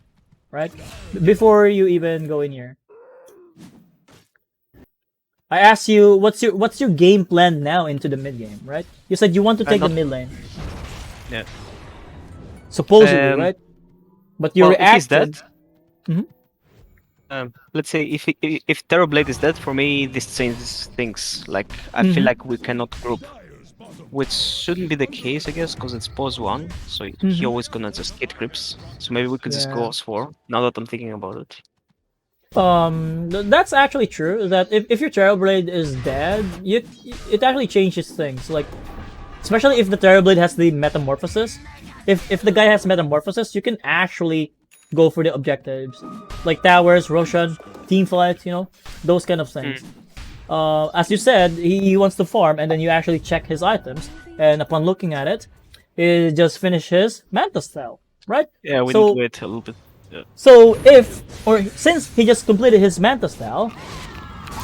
right? Before you even go in here. I asked you what's your game plan now into the mid game, right? You said you want to take the not- mid lane. Yeah. Supposedly, right? But you Well, if he's reacted. dead, let's say if Terrorblade is dead, for me this changes things. Like I feel like we cannot group, which shouldn't be the case, I guess, because it's pause one, so he always gonna just hit creeps. So maybe we could just go Yeah. as 4. Now that I'm thinking about it. That's actually true. That if your Terrorblade is dead, it actually changes things. Like, especially if the Terrorblade has the Metamorphosis. If the guy has Metamorphosis, you can actually go for the objectives, like towers, Roshan, team fights. Those kind of things. As you said, he wants to farm, and then you actually check his items, and upon looking at it, he just finished his Manta style, right? Yeah, we So- need to wait a little bit. Yeah. So since he just completed his Manta style,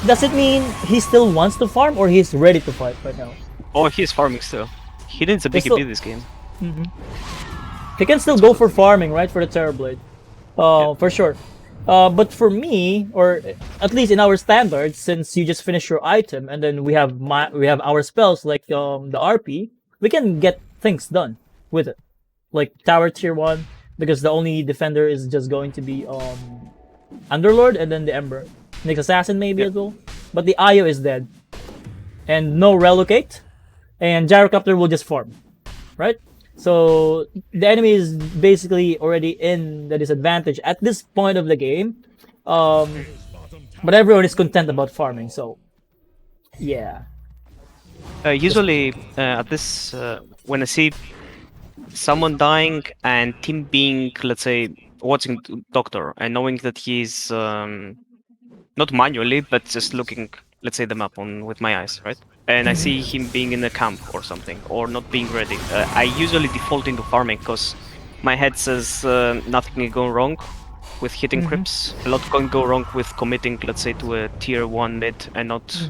does it mean he still wants to farm or he's ready to fight right now? Oh, he's farming still. He needs a He's BKB still- this game. He can still go for farming, right, for the Terrorblade. For sure. But for me, or at least in our standards, since you just finished your item and then we have our spells like the RP, we can get things done with it, like tower tier 1, because the only defender is just going to be Underlord and then the Ember. Next Assassin maybe Yeah. as well. But the Io is dead. And no Relocate. And Gyrocopter will just farm. Right? So the enemy is basically already in the disadvantage at this point of the game. But everyone is content about farming, so yeah. Usually, at this, when I see someone dying and team being, let's say, watching Doctor and knowing that he's not manually, but just looking, let's say, the map on with my eyes, right? And I see him being in a camp or something, or not being ready. I usually default into farming because my head says nothing can go wrong with hitting creeps. A lot can go wrong with committing, let's say, to a tier 1 mid and not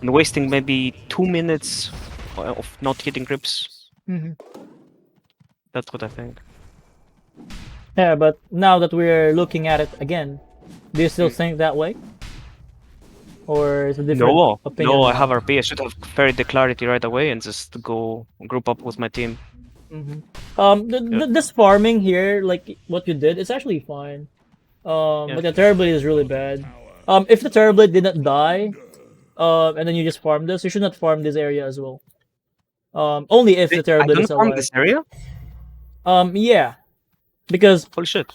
and wasting maybe 2 minutes of not hitting creeps. That's what I think. Yeah, but now that we're looking at it again, do you still think that way? Or is it a different No, opinion? no, I now? have RP. I should have carried the clarity right away and just go group up with my team. This farming here, like what you did, it's actually fine. Yeah. But the Terrorblade is really bad. If the Terrorblade did not die, and then you just farm this, you should not farm this area as well. Only if the I Terrorblade don't is farm alive. this area? Yeah, because Holy shit.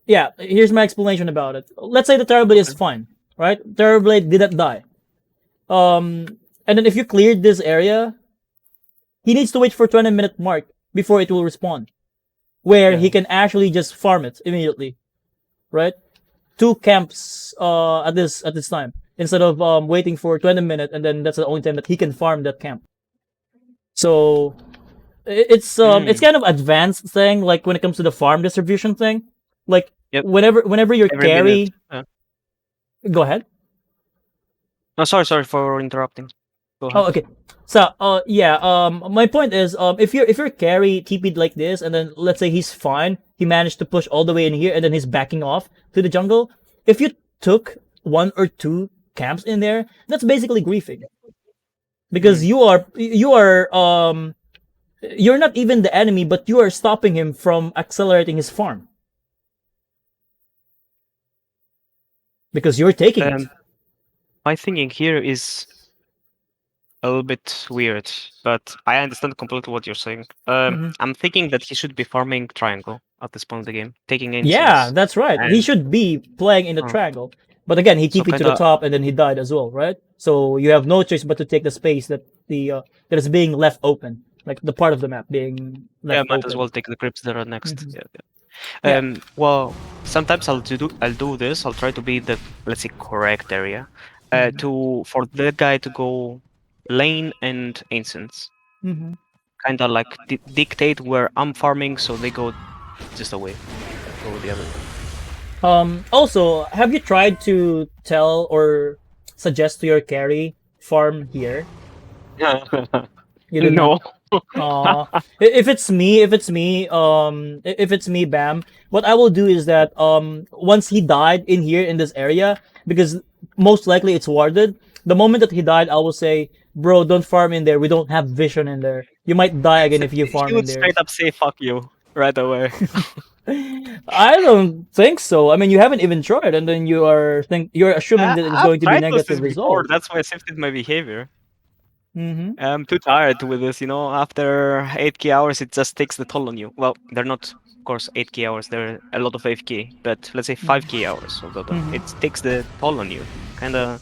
yeah, here's my explanation about it. Let's say the Terrorblade is fine, right? Terrorblade didn't die. And then if you cleared this area, he needs to wait for 20-minute mark before it will respawn, where he can actually just farm it immediately, right? 2 camps at this time instead of waiting for 20 minutes, and then that's the only time that he can farm that camp. So it's kind of advanced thing, like when it comes to the farm distribution thing. Like whenever your Every carry, minute. go ahead. No, sorry for interrupting. Go ahead. Oh, okay. So, yeah. My point is, if your carry TP'd like this, and then let's say he's fine, he managed to push all the way in here, and then he's backing off to the jungle. If you took 1 or 2 camps in there, that's basically griefing, because you're not even the enemy, but you are stopping him from accelerating his farm because you're taking it. My thinking here is a little bit weird, but I understand completely what you're saying. I'm thinking that he should be farming triangle at this point of the game, taking ancients. Yeah, that's right. He and- should be playing in the triangle. But again, he TP'd to the top and then he died as well, right? So you have no choice but to take the space that that is being left open, like the part of the map being left might open. as well take the creeps that are next. Yeah. Well, sometimes I'll do this. I'll try to be the, let's say, correct area, for the guy to go lane and ancients. Kind of like dictate where I'm farming, so they go just away, go the other way. Also, have you tried to tell or suggest to your carry farm here? You did No. If it's me, Bam, what I will do is that once he died in here in this area, because most likely it's warded. The moment that he died, I will say, bro, don't farm in there. We don't have vision in there. You might die again if you farm He in would there. straight up say "fuck you" right away. I don't think so. I mean, you haven't even tried, and then you're assuming that it's going to be negative result. That's why I shifted my behavior. Mm-hmm. I'm too tired with this, after 8k hours it just takes the toll on you. Well, they're not, of course, 8k hours, they're a lot of 8k, but let's say 5k hours of Dota. It takes the toll on you. Kinda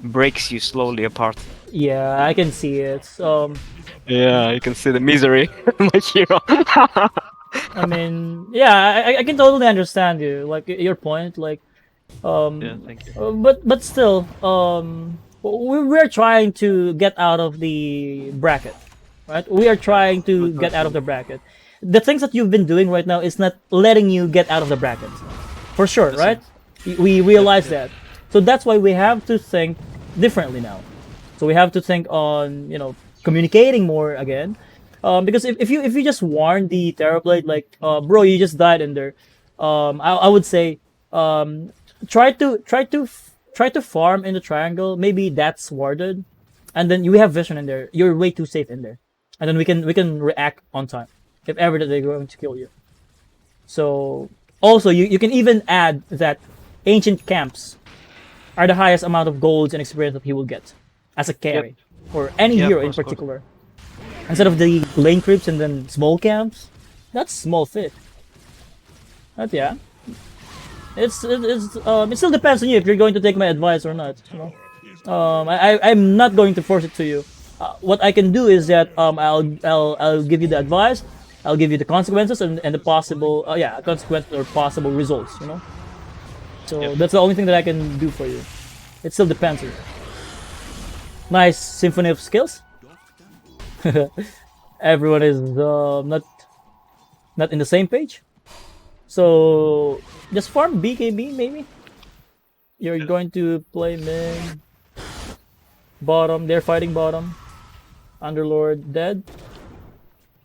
breaks you slowly apart. Yeah, I can see it. Yeah, you can see the misery, my hero. I mean, yeah, I can totally understand you, like your point, like, Yeah, thank you. but still, we're trying to get out of the bracket, right? We are trying to get out of the bracket. The things that you've been doing right now is not letting you get out of the bracket, for sure, right? We realize that, so that's why we have to think differently now. So we have to think on, communicating more again. Because if you just warn the Terrorblade, like, bro, you just died in there, I would say, try to farm in the triangle. Maybe that's warded, and then you have vision in there. You're way too safe in there, and then we can react on time if ever that they're going to kill you. So also you can even add that ancient camps are the highest amount of golds and experience that he will get as a carry, or any Yeah, of hero in course, of course. particular. Instead of the lane creeps and then small camps, that's small fit. But yeah, it still depends on you if you're going to take my advice or not. You know, I'm not going to force it to you. What I can do is that I'll give you the advice, I'll give you the consequences and the possible consequences or possible results. You know, so that's the only thing that I can do for you. It still depends on you. Nice symphony of skills. Everyone is not in the same page. So just farm BKB maybe. You're going to play mid, bottom. They're fighting bottom. Underlord dead.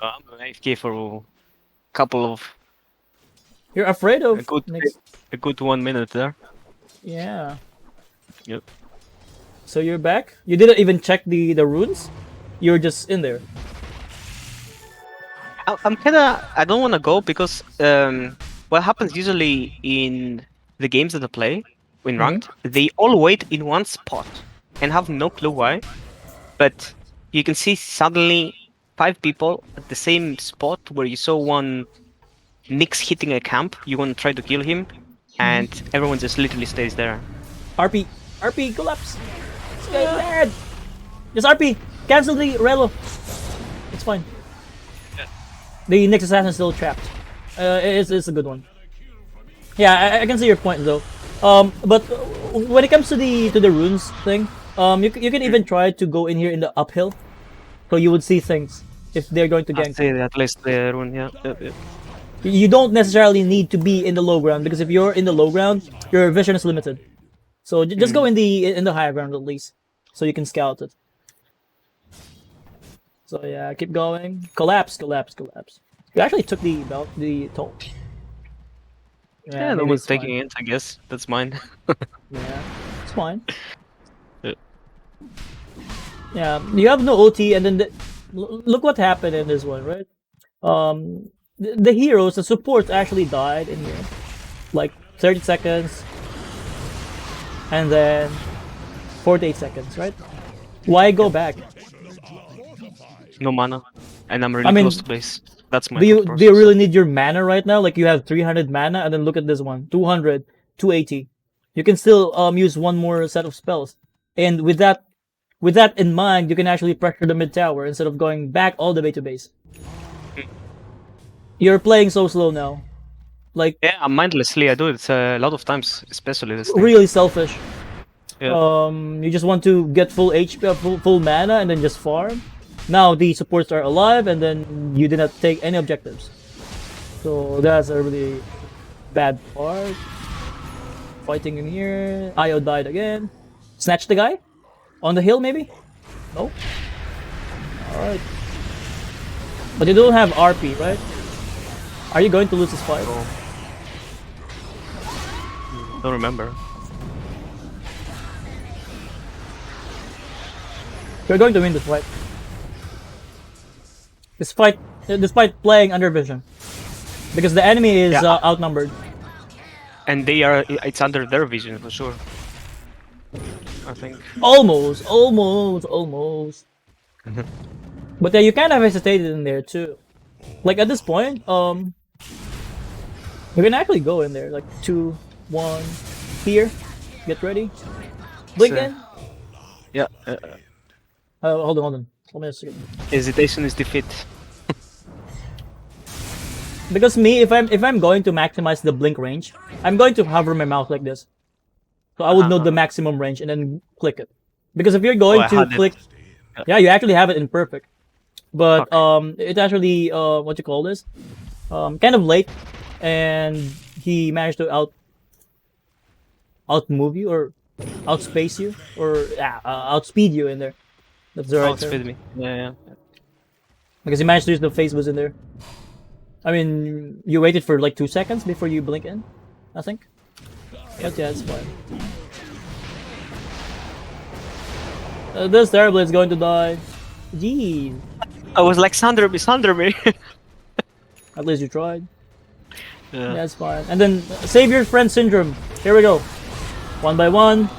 I'm an AFK for a couple of You're afraid a of good next. a good 1 minute there. Yeah. Yep. So you're back. You didn't even check the runes. You're just in there. I'm kinda. I don't want to go because what happens usually in the games that I play in ranked, they all wait in one spot and have no clue why. But you can see suddenly 5 people at the same spot where you saw one Nyx hitting a camp. You want to try to kill him, and everyone just literally stays there. RP collapse. This guy's dead. Just RP. Cancel the Relo. It's fine. The Nyx assassin is still trapped. It's a good one. Yeah, I can see your point though. But when it comes to the runes thing, you can even try to go in here in the uphill, so you would see things if they're going to I gank. say at least the rune, yeah. You don't necessarily need to be in the low ground because if you're in the low ground, your vision is limited. So just go in the higher ground at least, so you can scout it. So yeah, keep going. Collapse. You actually took the toll. Yeah, no maybe one's it's taking fine. it. I guess that's mine. Yeah, it's fine. Yeah. Yeah, you have no OT, and then look what happened in this one, right? The heroes, the supports actually died in here, like 30 seconds, and then 48 seconds, right? Why go back? No mana, and I'm really close to base. That's my Do you thought do you process. really need your mana right now? Like you have 300 mana, and then look at this one, 200, 280. You can still use one more set of spells, and with that in mind, you can actually pressure the mid tower instead of going back all the way to base. You're playing so slow now, like Yeah, mindlessly I do it a lot of times, especially this thing. really selfish. Yeah. You just want to get full HP, full mana, and then just farm. Now the supports are alive, and then you did not take any objectives. So that's a really bad part. Fighting in here. Io died again. Snatch the guy? On the hill, maybe? No? Alright. But you don't have RP, right? Are you going to lose this fight? Don't remember. You're going to win this fight. Despite playing under vision. Because the enemy is outnumbered. And it's under their vision for sure. I think. Almost. But yeah, you kind of hesitated in there too. Like at this point, you can actually go in there. Like 2, 1, here. Get ready. Blink in. Yeah. Hold on. Let me just. Hesitation is defeat. Because me, if I'm going to maximize the blink range, I'm going to hover my mouse like this. So I would know the maximum range and then click it. Because if you're going to click, yeah, you actually have it in perfect. But it's actually what you call this, kind of late, and he managed to outmove you or outspace you or outspeed you in there. That's the right term. Outspeed me. Yeah. Because he managed to use the phase boost in there. I mean, you waited for like 2 seconds before you blink in, I think. But yeah, it's fine. This Terrorblade is going to die. Jeez. I was like, Sander me. At least you tried. Yeah. That's fine. And then save your friend syndrome. Here we go. One by one.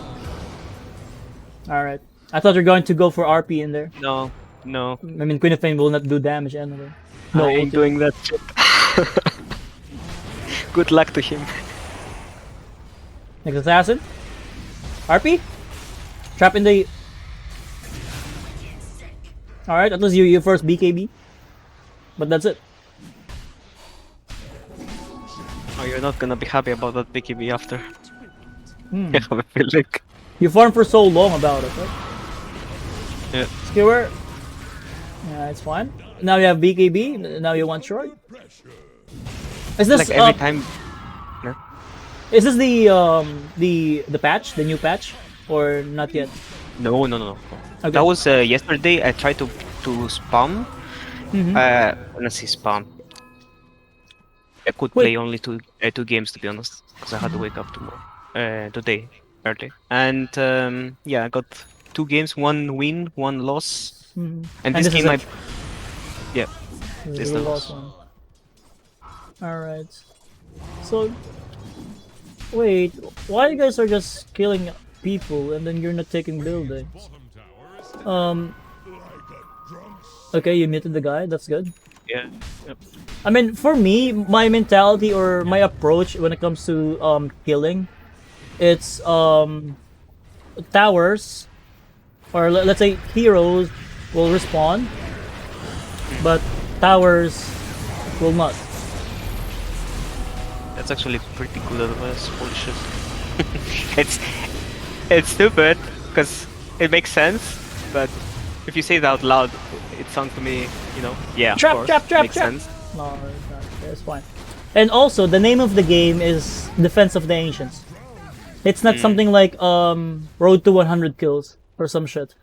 Alright. I thought you're going to go for RP in there. No, no. I mean, Queen of Fame will not do damage anyway. No I ain't ulti. doing that shit. Good luck to him. Next assassin. RP. Trap in the... Alright, at least you first BKB. But that's it. Oh, you're not gonna be happy about that BKB after. I have a feeling. You farmed for so long about it, right? Yeah. Skewer. Yeah, it's fine. Now you have BKB. Now you want short. Is this Like every time. No? Is this the patch, the new patch, or not yet? No. Okay. That was yesterday. I tried to spam. Let's see, spam. I could play only two games, to be honest, because I had to wake up tomorrow, today early. And yeah, I got 2 games, 1 win, 1 loss. And this game, yeah, This is the the loss. last one. Alright. So, wait, why you guys are just killing people and then you're not taking buildings? Okay, you muted the guy, that's good. Yeah. Yep. I mean, for me, my mentality or my approach when it comes to killing, it's towers, or let's say heroes will respawn, but towers will not. That's actually pretty good advice. Holy shit. it's stupid because it makes sense, but if you say it out loud, it sounds to me, you know, yeah, Trap, of course, trap, trap, makes trap. sense. No, it's not. It's fine. And also, the name of the game is Defense of the Ancients. It's not something like Road to 100 Kills or some shit.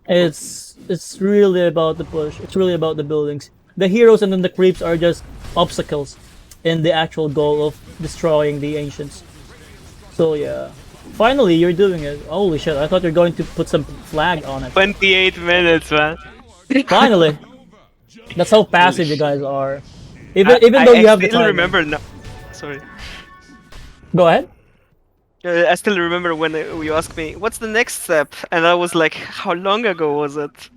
It's really about the push. It's really about the buildings. The heroes and then the creeps are just obstacles in the actual goal of destroying the Ancients. So yeah. Finally, you're doing it. Holy shit, I thought you're going to put some flag on it. 28 minutes, man. Finally! That's how passive you guys are. Even though you have the I still time. remember now. Sorry. Go ahead. I still remember when you asked me, what's the next step? And I was like, how long ago was it?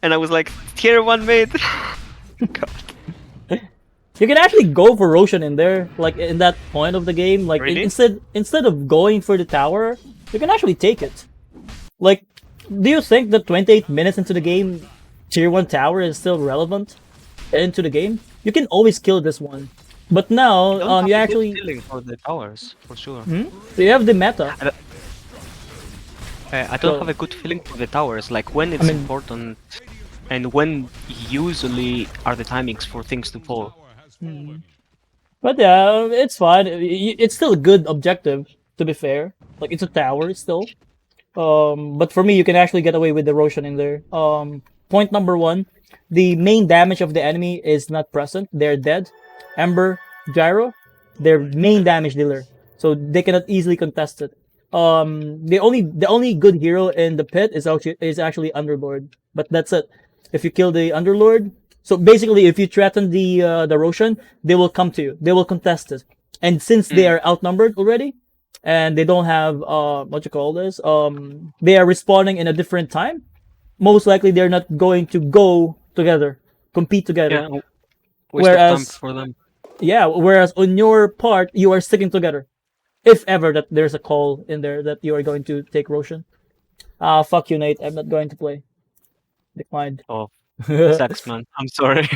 And I was like, tier 1 mate. God. You can actually go for Roshan in there, like in that point of the game. Like Really? instead of going for the tower, you can actually take it. Like, do you think that 28 minutes into the game, tier 1 tower is still relevant into the game? You can always kill this one. But now, you actually... feeling for the towers, for sure. So you have the meta. I don't So- have a good feeling for the towers, like when it's important and when usually are the timings for things to fall. But yeah, it's fine. It's still a good objective, to be fair. Like, it's a tower still. But for me, you can actually get away with the Roshan in there. Point number 1, the main damage of the enemy is not present. They're dead. Ember, Gyro, they're main damage dealer, so they cannot easily contest it. The only good hero in the pit is actually Underlord, but that's it. If you kill the Underlord, so basically, if you threaten the Roshan, they will come to you. They will contest it, and since they are outnumbered already, and they don't have what you call this, they are respawning in a different time. Most likely, they're not going to go together, compete together. Yeah. Waste of time for them. Yeah, whereas on your part, you are sticking together. If ever that there's a call in there that you are going to take Roshan. Fuck you, Nate. I'm not going to play. Declined. Oh, sucks, man. I'm sorry.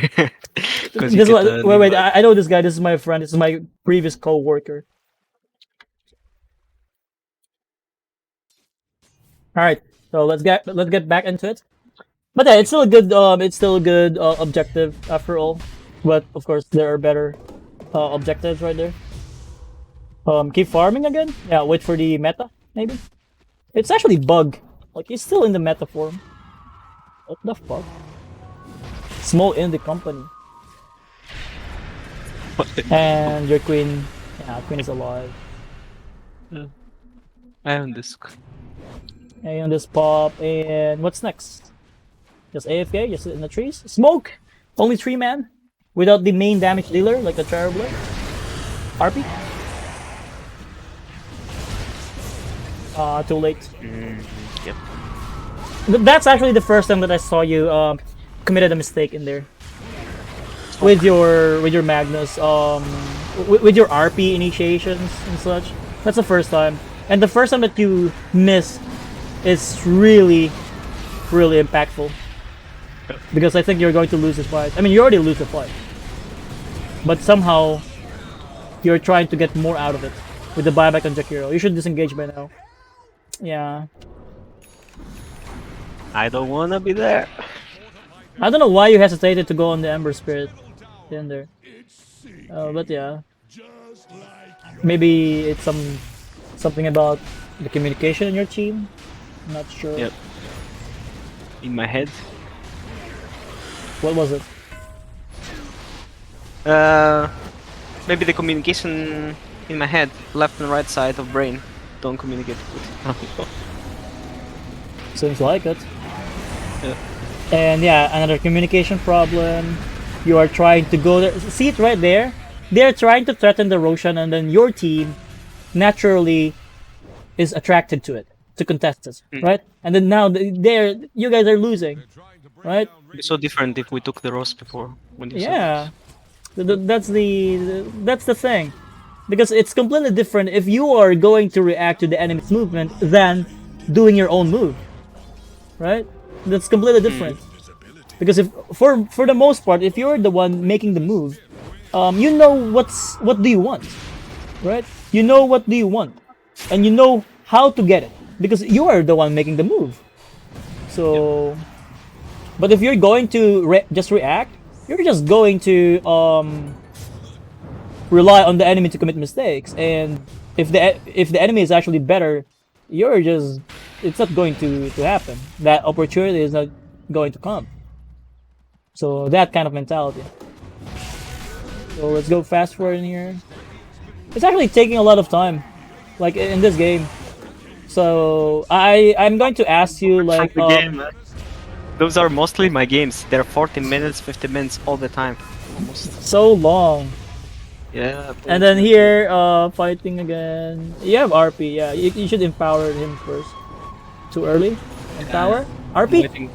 Wait, I know this guy. This is my friend. This is my previous co-worker. All right, so let's get back into it. But yeah, it's still a good objective after all. But of course, there are better objectives right there. Keep farming again. Yeah, wait for the meta maybe. It's actually bug. Like, he's still in the meta form. What the fuck? Small indie company. And your queen. Yeah, queen is alive. I own this. And this pop. And what's next? Just AFK, just in the trees. Smoke! Only 3 man. Without the main damage dealer, like the Traveler. RP? Too late. Yep. That's actually the first time that I saw you committed a mistake in there. With your Magnus, with your RP initiations and such. That's the first time. And the first time that you miss is really, really impactful. Because I think you're going to lose this fight. I mean, you already lose the fight. But somehow, you're trying to get more out of it. With the buyback on Jakiro. You should disengage by now. Yeah. I don't wanna be there. I don't know why you hesitated to go on the Ember Spirit in there. But yeah. Maybe it's something about the communication in your team. I'm not sure. Yep. In my head. What was it? Maybe the communication in my head, left and right side of brain, don't communicate good. Seems like it. Yeah. And yeah, another communication problem. You are trying to go there. See it right there? They're trying to threaten the Roshan, and then your team naturally is attracted to it, to contest it, right? And then now you guys are losing, right? It's so different if we took the Rose before. When you Yeah, that's the thing, because it's completely different if you are going to react to the enemy's movement than doing your own move, right? That's completely different. Because if for the most part, if you're the one making the move, you know what do you want, right? You know what do you want, and you know how to get it because you are the one making the move. So, but if you're going to just react, you're just going to rely on the enemy to commit mistakes, and if the enemy is actually better, it's not going to happen. That opportunity is not going to come. So that kind of mentality. So let's go fast forward in here. It's actually taking a lot of time, like in this game. So I'm going to ask you like. Those are mostly my games. They're 40 minutes, 50 minutes all the time. Almost. So long. Yeah. And then here, fighting again. You have RP, yeah. You should empower him first. Too early? Empower? RP?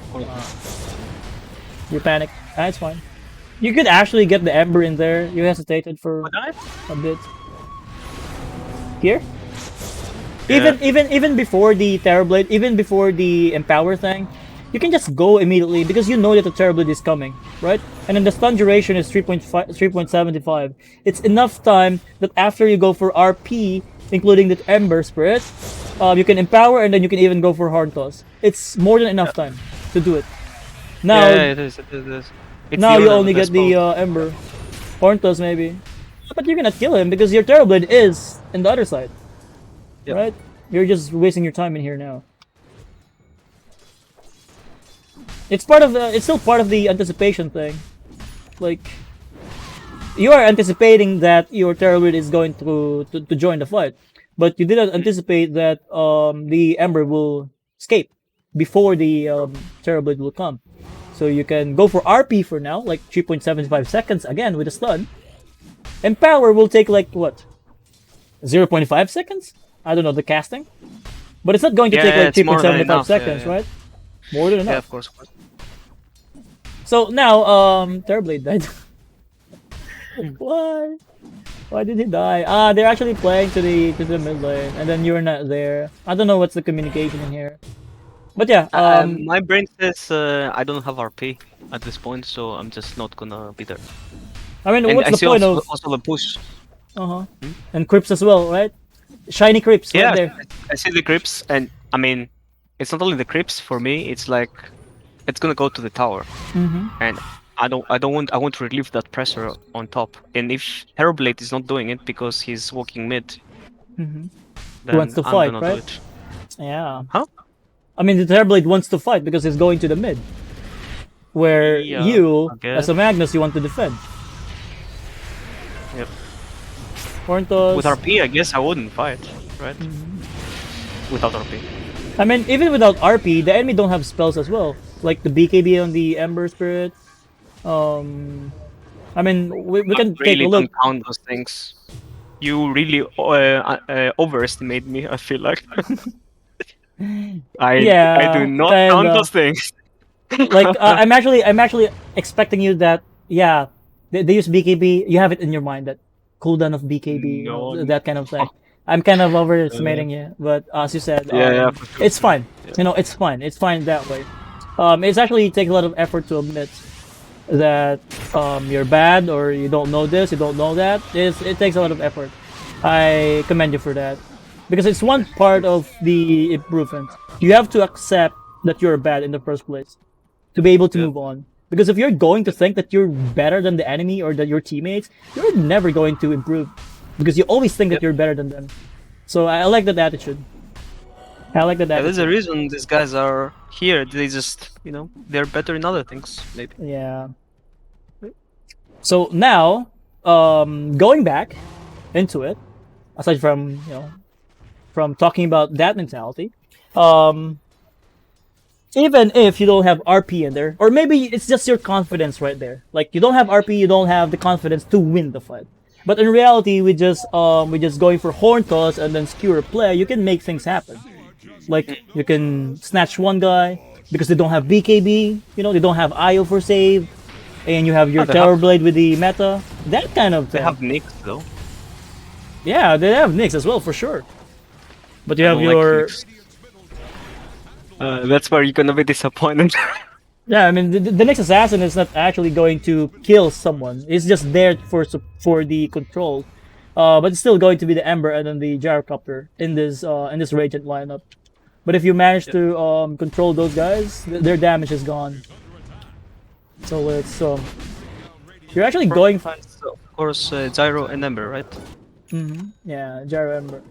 You panic. That's fine. You could actually get the Ember in there. You hesitated for a bit. Here? Yeah. Even before the Terrorblade, even before the Empower thing, you can just go immediately because you know that the Terrorblade is coming, right? And then the stun duration is 3.75. It's enough time that after you go for RP, including the Ember Spirit, you can Empower and then you can even go for Horn Toss. It's more than enough time to do it. Now, yeah, it is. Now you only get the Ember. Horn Toss maybe. But you cannot kill him because your Terrorblade is in the other side. Yep. Right? You're just wasting your time in here now. It's still part of the anticipation thing. Like, you are anticipating that your Terrorblade is going to join the fight. But you didn't anticipate that the Ember will escape before the Terrorblade will come. So you can go for RP for now, like 3.75 seconds again with a stun. Empower will take like what? 0.5 seconds? I don't know, the casting. But it's not going to take like 3.75 seconds, right? More than enough. Yeah, of course. So now, Terrorblade died. Why? Why did he die? They're actually playing to the mid lane, and then you're not there. I don't know what's the communication in here. But yeah, my brain says I don't have RP at this point, so I'm just not gonna be there. I mean, And what's I the see point also the push. And creeps as well, right? Shiny creeps Yeah, right there. I see the creeps, and I mean, it's not only the creeps for me. It's like it's gonna go to the tower, and I want to relieve that pressure on top. And if Terrorblade is not doing it because he's walking mid, then He wants to I'm fight, gonna right? do it. Yeah. Huh? I mean, the Terrorblade wants to fight because he's going to the mid, where Yeah, you, I guess. as a Magnus, you want to defend. Yep. Horn Toss. With RP, I guess I wouldn't fight, right? Without RP. I mean, even without RP, the enemy don't have spells as well, like the BKB on the Ember Spirit. I mean, we can Really take a look. don't count those things. you really overestimate me. I feel like I do Yeah, not kind count those of. things. Like I'm actually expecting you that yeah, they use BKB. You have it in your mind that cooldown of BKB, No, that kind of thing. I'm kind of no. overestimating you, but as you said, Yeah, for sure. it's fine. Yeah. It's fine. It's fine that way. It's actually takes a lot of effort to admit that you're bad or you don't know this, you don't know that. It takes a lot of effort. I commend you for that because it's one part of the improvement. You have to accept that you're bad in the first place to be able to Yeah. move on. Because if you're going to think that you're better than the enemy or that your teammates, you're never going to improve. Because you always think that Yep. you're better than them. So I like that attitude. I like that Yeah, there's a attitude. reason these guys are here. They just, they're better in other things, maybe. Yeah. So now, going back into it, aside from from talking about that mentality, um, even if you don't have RP in there, or maybe it's just your confidence right there. Like you don't have RP, you don't have the confidence to win the fight. But in reality, we just going for horn toss and then skewer play. You can make things happen. Like you can snatch one guy because they don't have BKB. They don't have IO for save, and you have Oh, your Terror Blade with the meta. That kind of they thing. have nicks though. Yeah, they have Nyx as well for sure. But you I have don't like your nicks. That's where you're gonna be disappointed. yeah. I mean, the Nyx assassin is not actually going to kill someone. It's just there for the control. But it's still going to be the Ember and then the Gyrocopter in this Radiant lineup. But if you manage Yep. to control those guys, their damage is gone. So it's you're actually going. Finds, of course, Gyro and Ember, right? Yeah, Gyro Ember.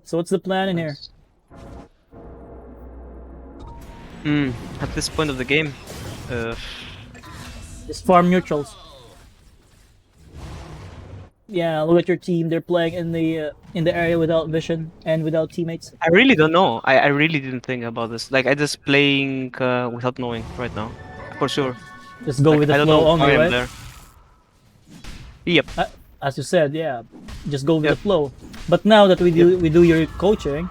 So what's the plan in here? Nice. At this point of the game, uh, Just farm neutrals. Yeah, look at your team. They're playing in the area without vision and without teammates. I really don't know. I really didn't think about this. Like I just playing without knowing right now, for sure. Just go Like with the I don't know flow only, why I'm right? there. Yep. As you said, yeah, just go with Yep. the flow. But now that we do your coaching,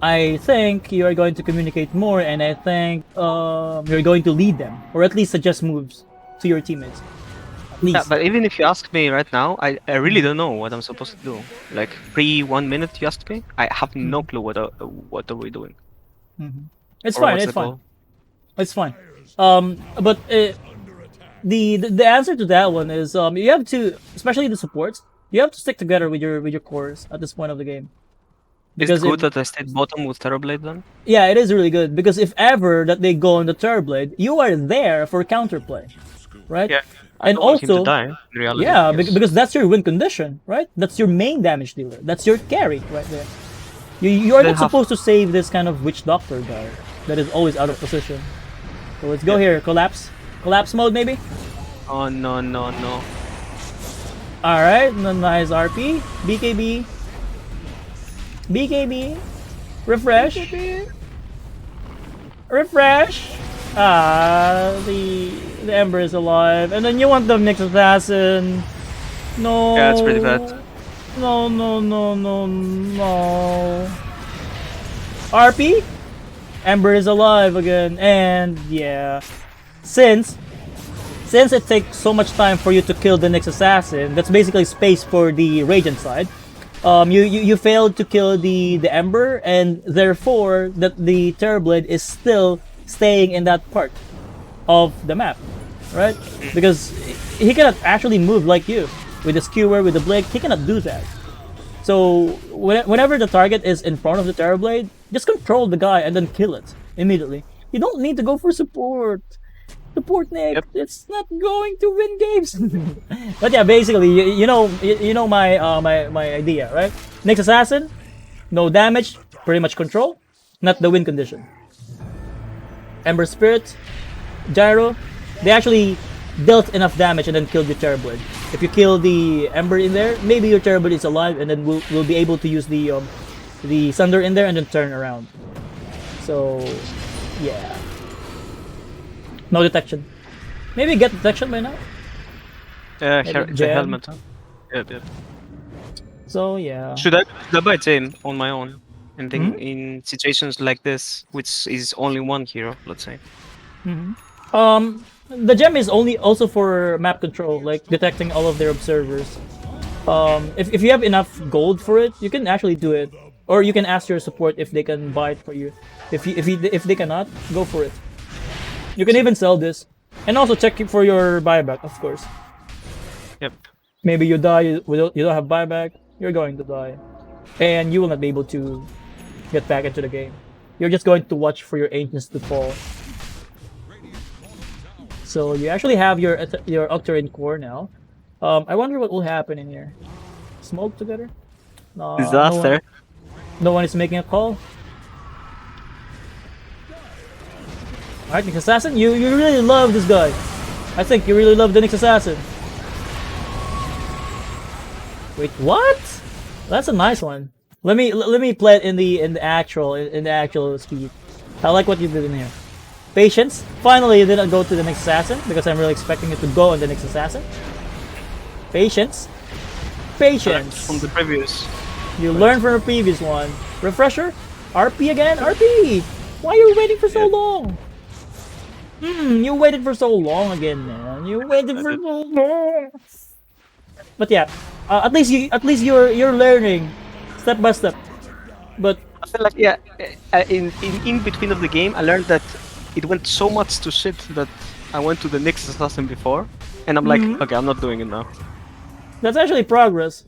I think you are going to communicate more, and I think you're going to lead them, or at least suggest moves to your teammates. At Yeah, least. but even if you ask me right now, I really don't know what I'm supposed to do. Like pre 1 minute, you asked me, I have no clue what are we doing It's or fine. what's It's the fine. goal. It's fine. But the answer to that one is you have to, especially the supports, you have to stick together with your cores at this point of the game. Is it Because good that I stayed bottom with Terrorblade then? yeah, it is really good because if ever that they go on the Turblade, you are there for counterplay, right? Yeah. I And don't want him to also, die. In reality, yeah, yes. because that's your win condition, right? That's your main damage dealer. That's your carry right there. You are They not have- supposed to save this kind of witch doctor guy that is always out of position. So let's go here, collapse mode maybe. Oh no no no. All right, nice RP, BKB, refresh. Refresh. The Ember is alive, and then you want the Nyx assassin. No. Yeah, it's pretty bad. No, no, no, no, no. RP. Ember is alive again, and yeah, since it takes so much time for you to kill the Nyx assassin, that's basically space for the Radiant side. You failed to kill the Ember, and therefore that the Terrorblade is still staying in that part of the map, right? Because he cannot actually move like you with the skewer, with the blink. He cannot do that. So whenever the target is in front of the Terrorblade, just control the guy and then kill it immediately. You don't need to go for support. Support Nick, Yep. it's not going to win games. But yeah, basically, you know my idea, right? Nyx assassin, no damage, pretty much control, not the win condition. Ember Spirit, Gyro, they actually dealt enough damage and then killed your Terrorblade. If you kill the Ember in there, maybe your Terrorblade is alive, and then we'll be able to use the Sunder in there and then turn around. So yeah. No detection. Maybe get detection by now. Yeah, Maybe the jam. helmet. Huh? Yep, yep. So yeah. Should I buy Tame on my own? And Hmm? then in situations like this, which is only one hero, let's say. The gem is only also for map control, like detecting all of their observers. If you have enough gold for it, you can actually do it, or you can ask your support if they can buy it for you. If they cannot, go for it. You can even sell this, and also check for your buyback, of course. Yep. Maybe you die, you don't have buyback, you're going to die, and you will not be able to get back into the game. You're just going to watch for your ancients to fall. So you actually have your Octarine core now. I wonder what will happen in here. Smoke together? Disaster. No one is making a call. Alright, Nyx Assassin, you really love this guy. I think you really love the Nyx Assassin. Wait, what? That's a nice one. Let me play it in the actual speed. I like what you did in here. Patience. Finally, you didn't go to the Nyx Assassin because I'm really expecting it to go on the Nyx Assassin. Patience. Patience. From the previous. You learned from the previous one. Refresher? RP again? RP! Why are you waiting for so long? You waited for so long again, man. You waited for so long. But yeah, at least you're learning step by step. But I feel like in between of the game, I learned that it went so much to shit that I went to the next assassin before, and I'm like, okay, I'm not doing it now. that's actually progress.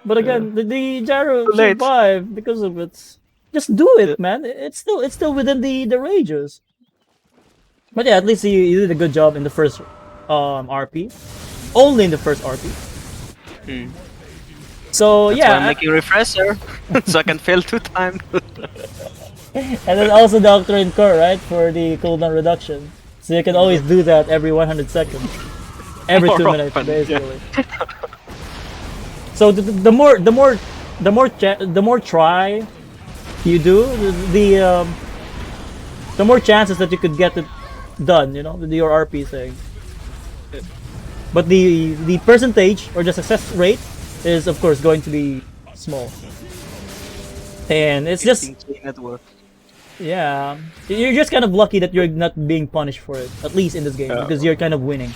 But again, the Gyro late. survived because of it. Just do it, man. It's still within the ranges. But yeah, at least you did a good job in the first RP. Only in the first RP. So That's yeah, why I'm making refresher so I can fail 2 times. and then also the Octarine core, right, for the cooldown reduction. So you can always do that every 100 seconds, every More 2 minutes, often, yeah. basically. So the more try you do, the more chances that you could get it done. You know, your RP thing. But the percentage or the success rate is of course going to be small. And it's just network. yeah, you're just kind of lucky that you're not being punished for it, at least in this game, because you're kind of winning.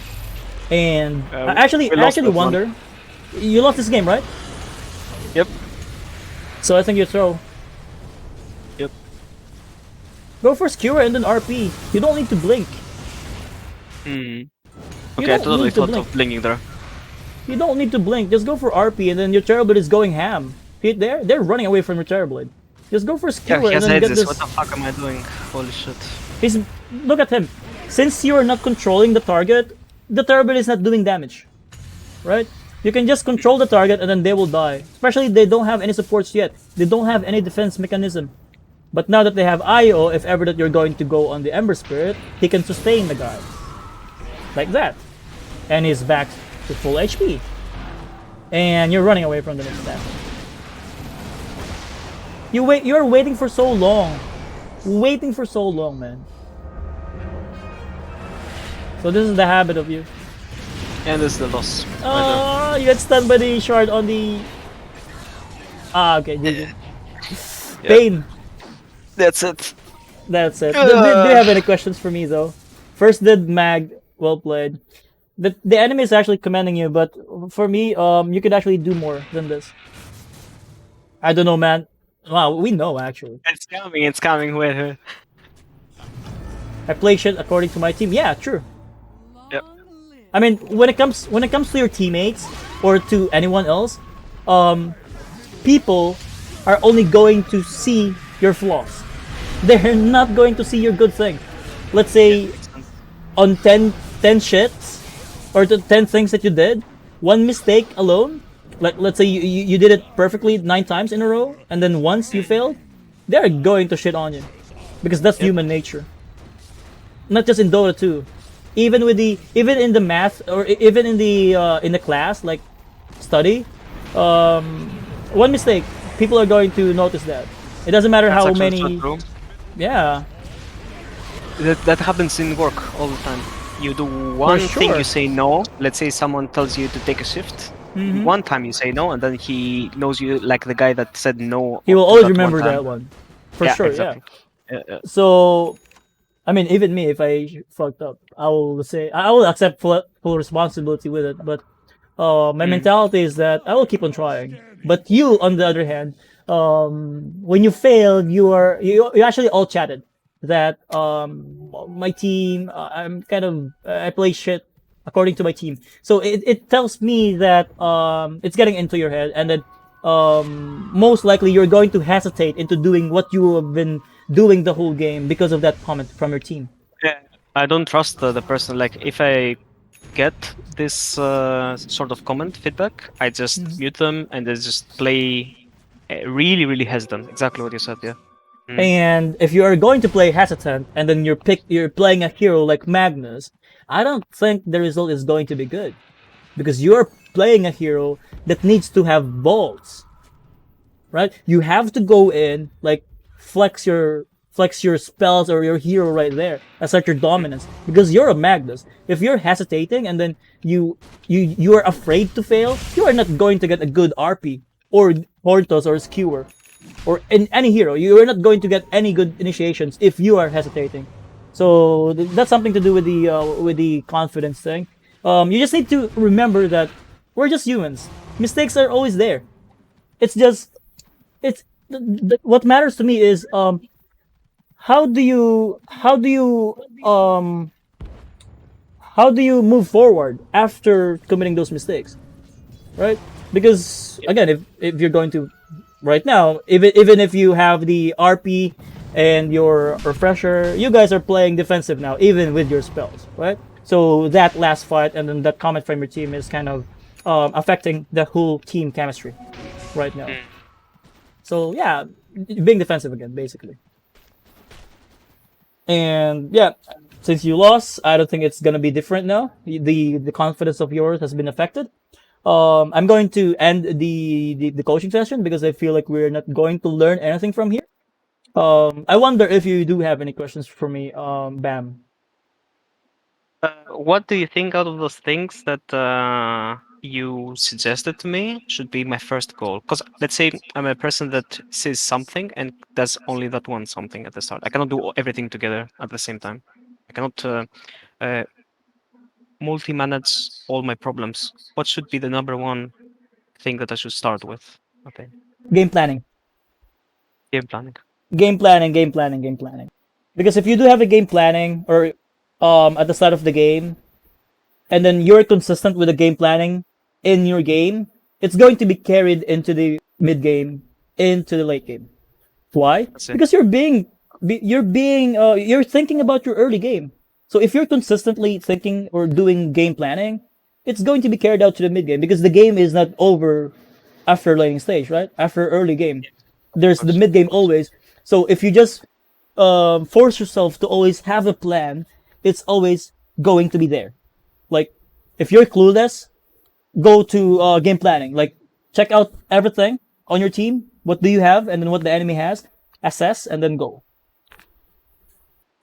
And I actually that wonder, you lost this game, right? Yep. So I think you throw. Yep. Go for skewer and then RP. You don't need to blink. Okay, I don't totally need to thought blink. of blinking there. You don't need to blink. Just go for RP and then your Terrorblade is going ham. Hit there? They're running away from your Terrorblade. Just go for Yeah, skewer he and has then get edges. this. What the fuck am I doing? Holy shit. Look at him. Since you are not controlling the target, the Terrorblade is not doing damage. Right? You can just control the target and then they will die. Especially they don't have any supports yet. They don't have any defense mechanism. But now that they have IO, if ever that you're going to go on the Ember Spirit, he can sustain the guy. Like that. And he's back to full HP. And you're running away from the next step. You're waiting for so long. Waiting for so long, man. So this is the habit of you. And this is the loss. Oh, you got stunned by the shard on the... Ah, okay. GG. Pain. That's it. That's it. Do you have any questions for me, though? First did Mag. Well played. The enemy is actually commanding you, but for me, you could actually do more than this. I don't know, man. Wow, we know, actually. It's coming, wait. I play shit according to my team. Yeah, true. Yep. I mean, when it comes to your teammates or to anyone else, people are only going to see your flaws. They're not going to see your good thing. Let's say on 10 shits or the 10 things that you did, one mistake alone, like let's say you did it perfectly 9 times in a row and then once you failed, they're going to shit on you because that's human nature. Not just in Dota 2. Even in the math or even in the class like study, one mistake, people are going to notice that. It doesn't matter That's how actually many. so true. Yeah, That happens in work all the time. You do one sure. thing, you say no. Let's say someone tells you to take a shift, one time you say no, and then he knows you like the guy that said no He will to always that one remember time. that one, for Yeah, sure. Yeah. exactly. Yeah. So I mean, even me, if I fucked up, I will say I will accept full responsibility with it. But my Mm. mentality is that I will keep on trying. But you, on the other hand, when you failed, you actually all chatted that my team, I'm kind of I play shit according to my team. So it tells me that it's getting into your head, and then most likely you're going to hesitate into doing what you have been doing the whole game because of that comment from your team. Yeah. I don't trust the person. Like if I get this sort of comment feedback, I just mute them and then just play really, really hesitant. Exactly what you said. Yeah. Mm. And if you are going to play hesitant and then you're playing a hero like Magnus, I don't think the result is going to be good because you're playing a hero that needs to have bolts, right? You have to go in like flex your flex your spells or your hero right there, assert your dominance because you're a Magnus. If you're hesitating and then you are afraid to fail, you are not going to get a good RP or Hortos or Skewer or in any hero. You are not going to get any good initiations if you are hesitating. So that's something to do with the confidence thing. You just need to remember that we're just humans. Mistakes are always there. It's just it's what matters to me is how do you how do you move forward after committing those mistakes, right? Because again, if you're going to right now, even if you have the RP and your refresher, you guys are playing defensive now, even with your spells, right? So that last fight and then that comment from your team is kind of affecting the whole team chemistry right now. So yeah, being defensive again, basically. And yeah, since you lost, I don't think it's gonna be different now. The confidence of yours has been affected. I'm going to end the coaching session because I feel like we're not going to learn anything from here. I wonder if you do have any questions for me, Bam. What do you think out of those things that you suggested to me should be my first goal? Because let's say I'm a person that says something and does only that one something at the start. I cannot do everything together at the same time. I cannot uh, multi-manage all my problems. What should be the number one thing that I should start with? Okay, Game planning, game planning. game planning, game planning, game planning. Because if you do have a game planning or at the start of the game, and then you're consistent with the game planning in your game, it's going to be carried into the mid game, into the late game. Why? That's it. Because you're thinking about your early game. So if you're consistently thinking or doing game planning, it's going to be carried out to the mid game because the game is not over after laning stage, right? After early game, Of there's the course, mid game of course. always. So if you just force yourself to always have a plan, it's always going to be there. Like if you're clueless, go to game planning. Like check out everything on your team. What do you have, and then what the enemy has. Assess and then go.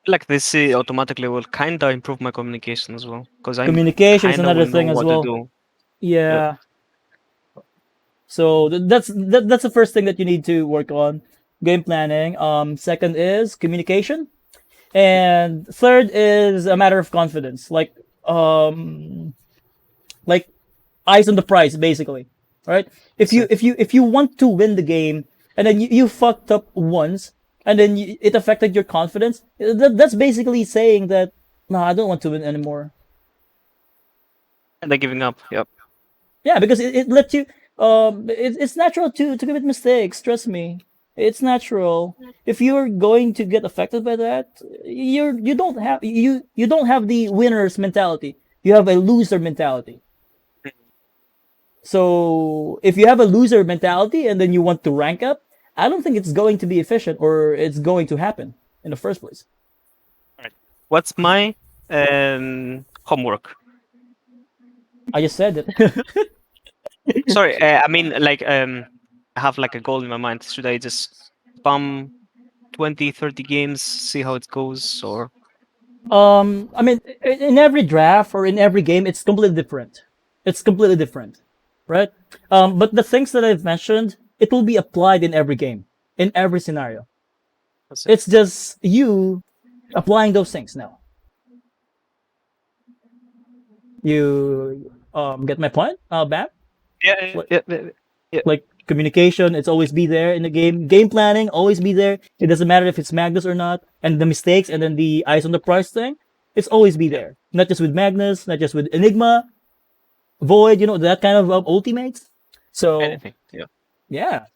Like this automatically will kind of improve my communication as well because I Communication is kind of another will know thing as what to well. do. Yeah. Yeah. So that's the first thing that you need to work on. Game planning. Second is communication, and third is a matter of confidence. Like eyes on the prize, basically. Right? If That's you it. if you if you want to win the game, and then you fucked up once, and then it affected your confidence, that's basically saying that no, I don't want to win anymore. And they're giving up. Yep. Yeah, because it lets you. It's natural to commit mistakes. Trust me, it's natural. If you're going to get affected by that, you don't have the winner's mentality. You have a loser mentality. So if you have a loser mentality and then you want to rank up, I don't think it's going to be efficient or it's going to happen in the first place. Right. What's my homework? I just said it. Sorry, I mean like I have like a goal in my mind. Should I just spam 20, 30 games, see how it goes, or I mean, in every draft or in every game, it's completely different. It's completely different. right? But the things that I've mentioned, it will be applied in every game, in every scenario. That's it. It's just you applying those things now. You get my point, Bam? Yeah, yeah, Like, yeah, yeah, yeah. like communication, it's always be there in the game. Game planning, always be there. It doesn't matter if it's Magnus or not. And the mistakes and then the eyes on the prize thing, it's always be Yeah. there. Not just with Magnus, not just with Enigma, Void, that kind of ultimates. So, Anything. Yeah. yeah,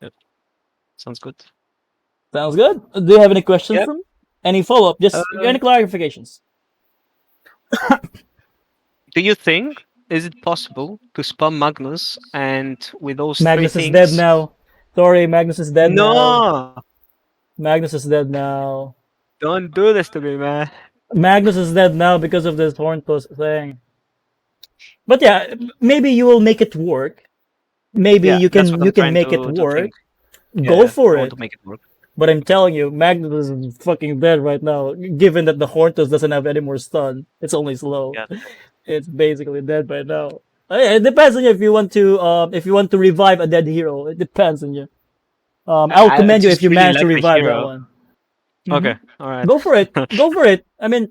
Yeah. Sounds good. sounds good. Do you have any questions Yep. from me? Any follow up? Just Uh, any clarifications? do you think is it possible to spam Magnus and with those three Magnus is dead things? now. Sorry, Magnus is dead now. No, Magnus is dead now. don't do this to me, man. Magnus is dead now because of this horn post thing. But yeah, maybe you will make it work. Maybe Yeah, you that's can what you I'm can trying make it to work. think. Yeah, Go yeah, for I want it. to make it work. But I'm Okay. telling you, Magnus is fucking dead right now. Given that the Hortus doesn't have any more stun, it's only slow. Yeah. It's basically dead right now. It depends on you if you want to revive a dead hero. It depends on you. I'll I commend you if just you really manage to like the revive that hero. one. Hmm. Okay. All right. Go for it. Go for it. I mean,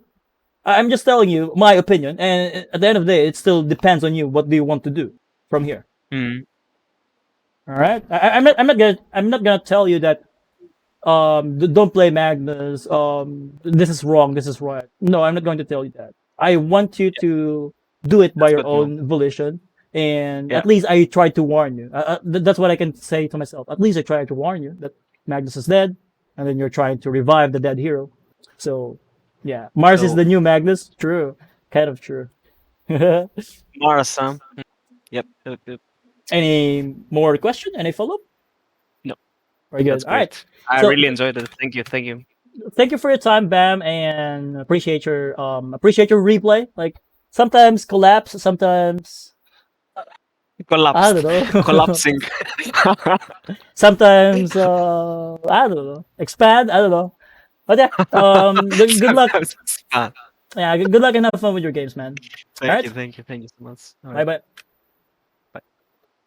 I'm just telling you my opinion, and at the end of the day, it still depends on you. What do you want to do from here? Mm, All right. I'm not gonna tell you that don't play Magnus. This is wrong. This is right. No, I'm not going to tell you that. I want you yeah, to do it by that's your good to know. own volition, and Yeah. at least I tried to warn you. That's what I can say to myself. At least I tried to warn you that Magnus is dead, and then you're trying to revive the dead hero. So, yeah, Mars is So the new Magnus. True, kind of true. Marathon. Yep. Yep. Yep. Any more question? Any follow up? No, Very that's good. All right. great. I So really enjoyed it. Thank you. Thank you. thank you for your time, Bam, and appreciate your replay. Like sometimes collapse, sometimes I Collapsed. don't know, Collapsing. sometimes I don't know, expand. I don't know, but yeah, good luck. Sometimes it's fun. Yeah, good luck and have fun with your games, man. All Thank you. right, Thank you. Thank you so much. All bye right. bye.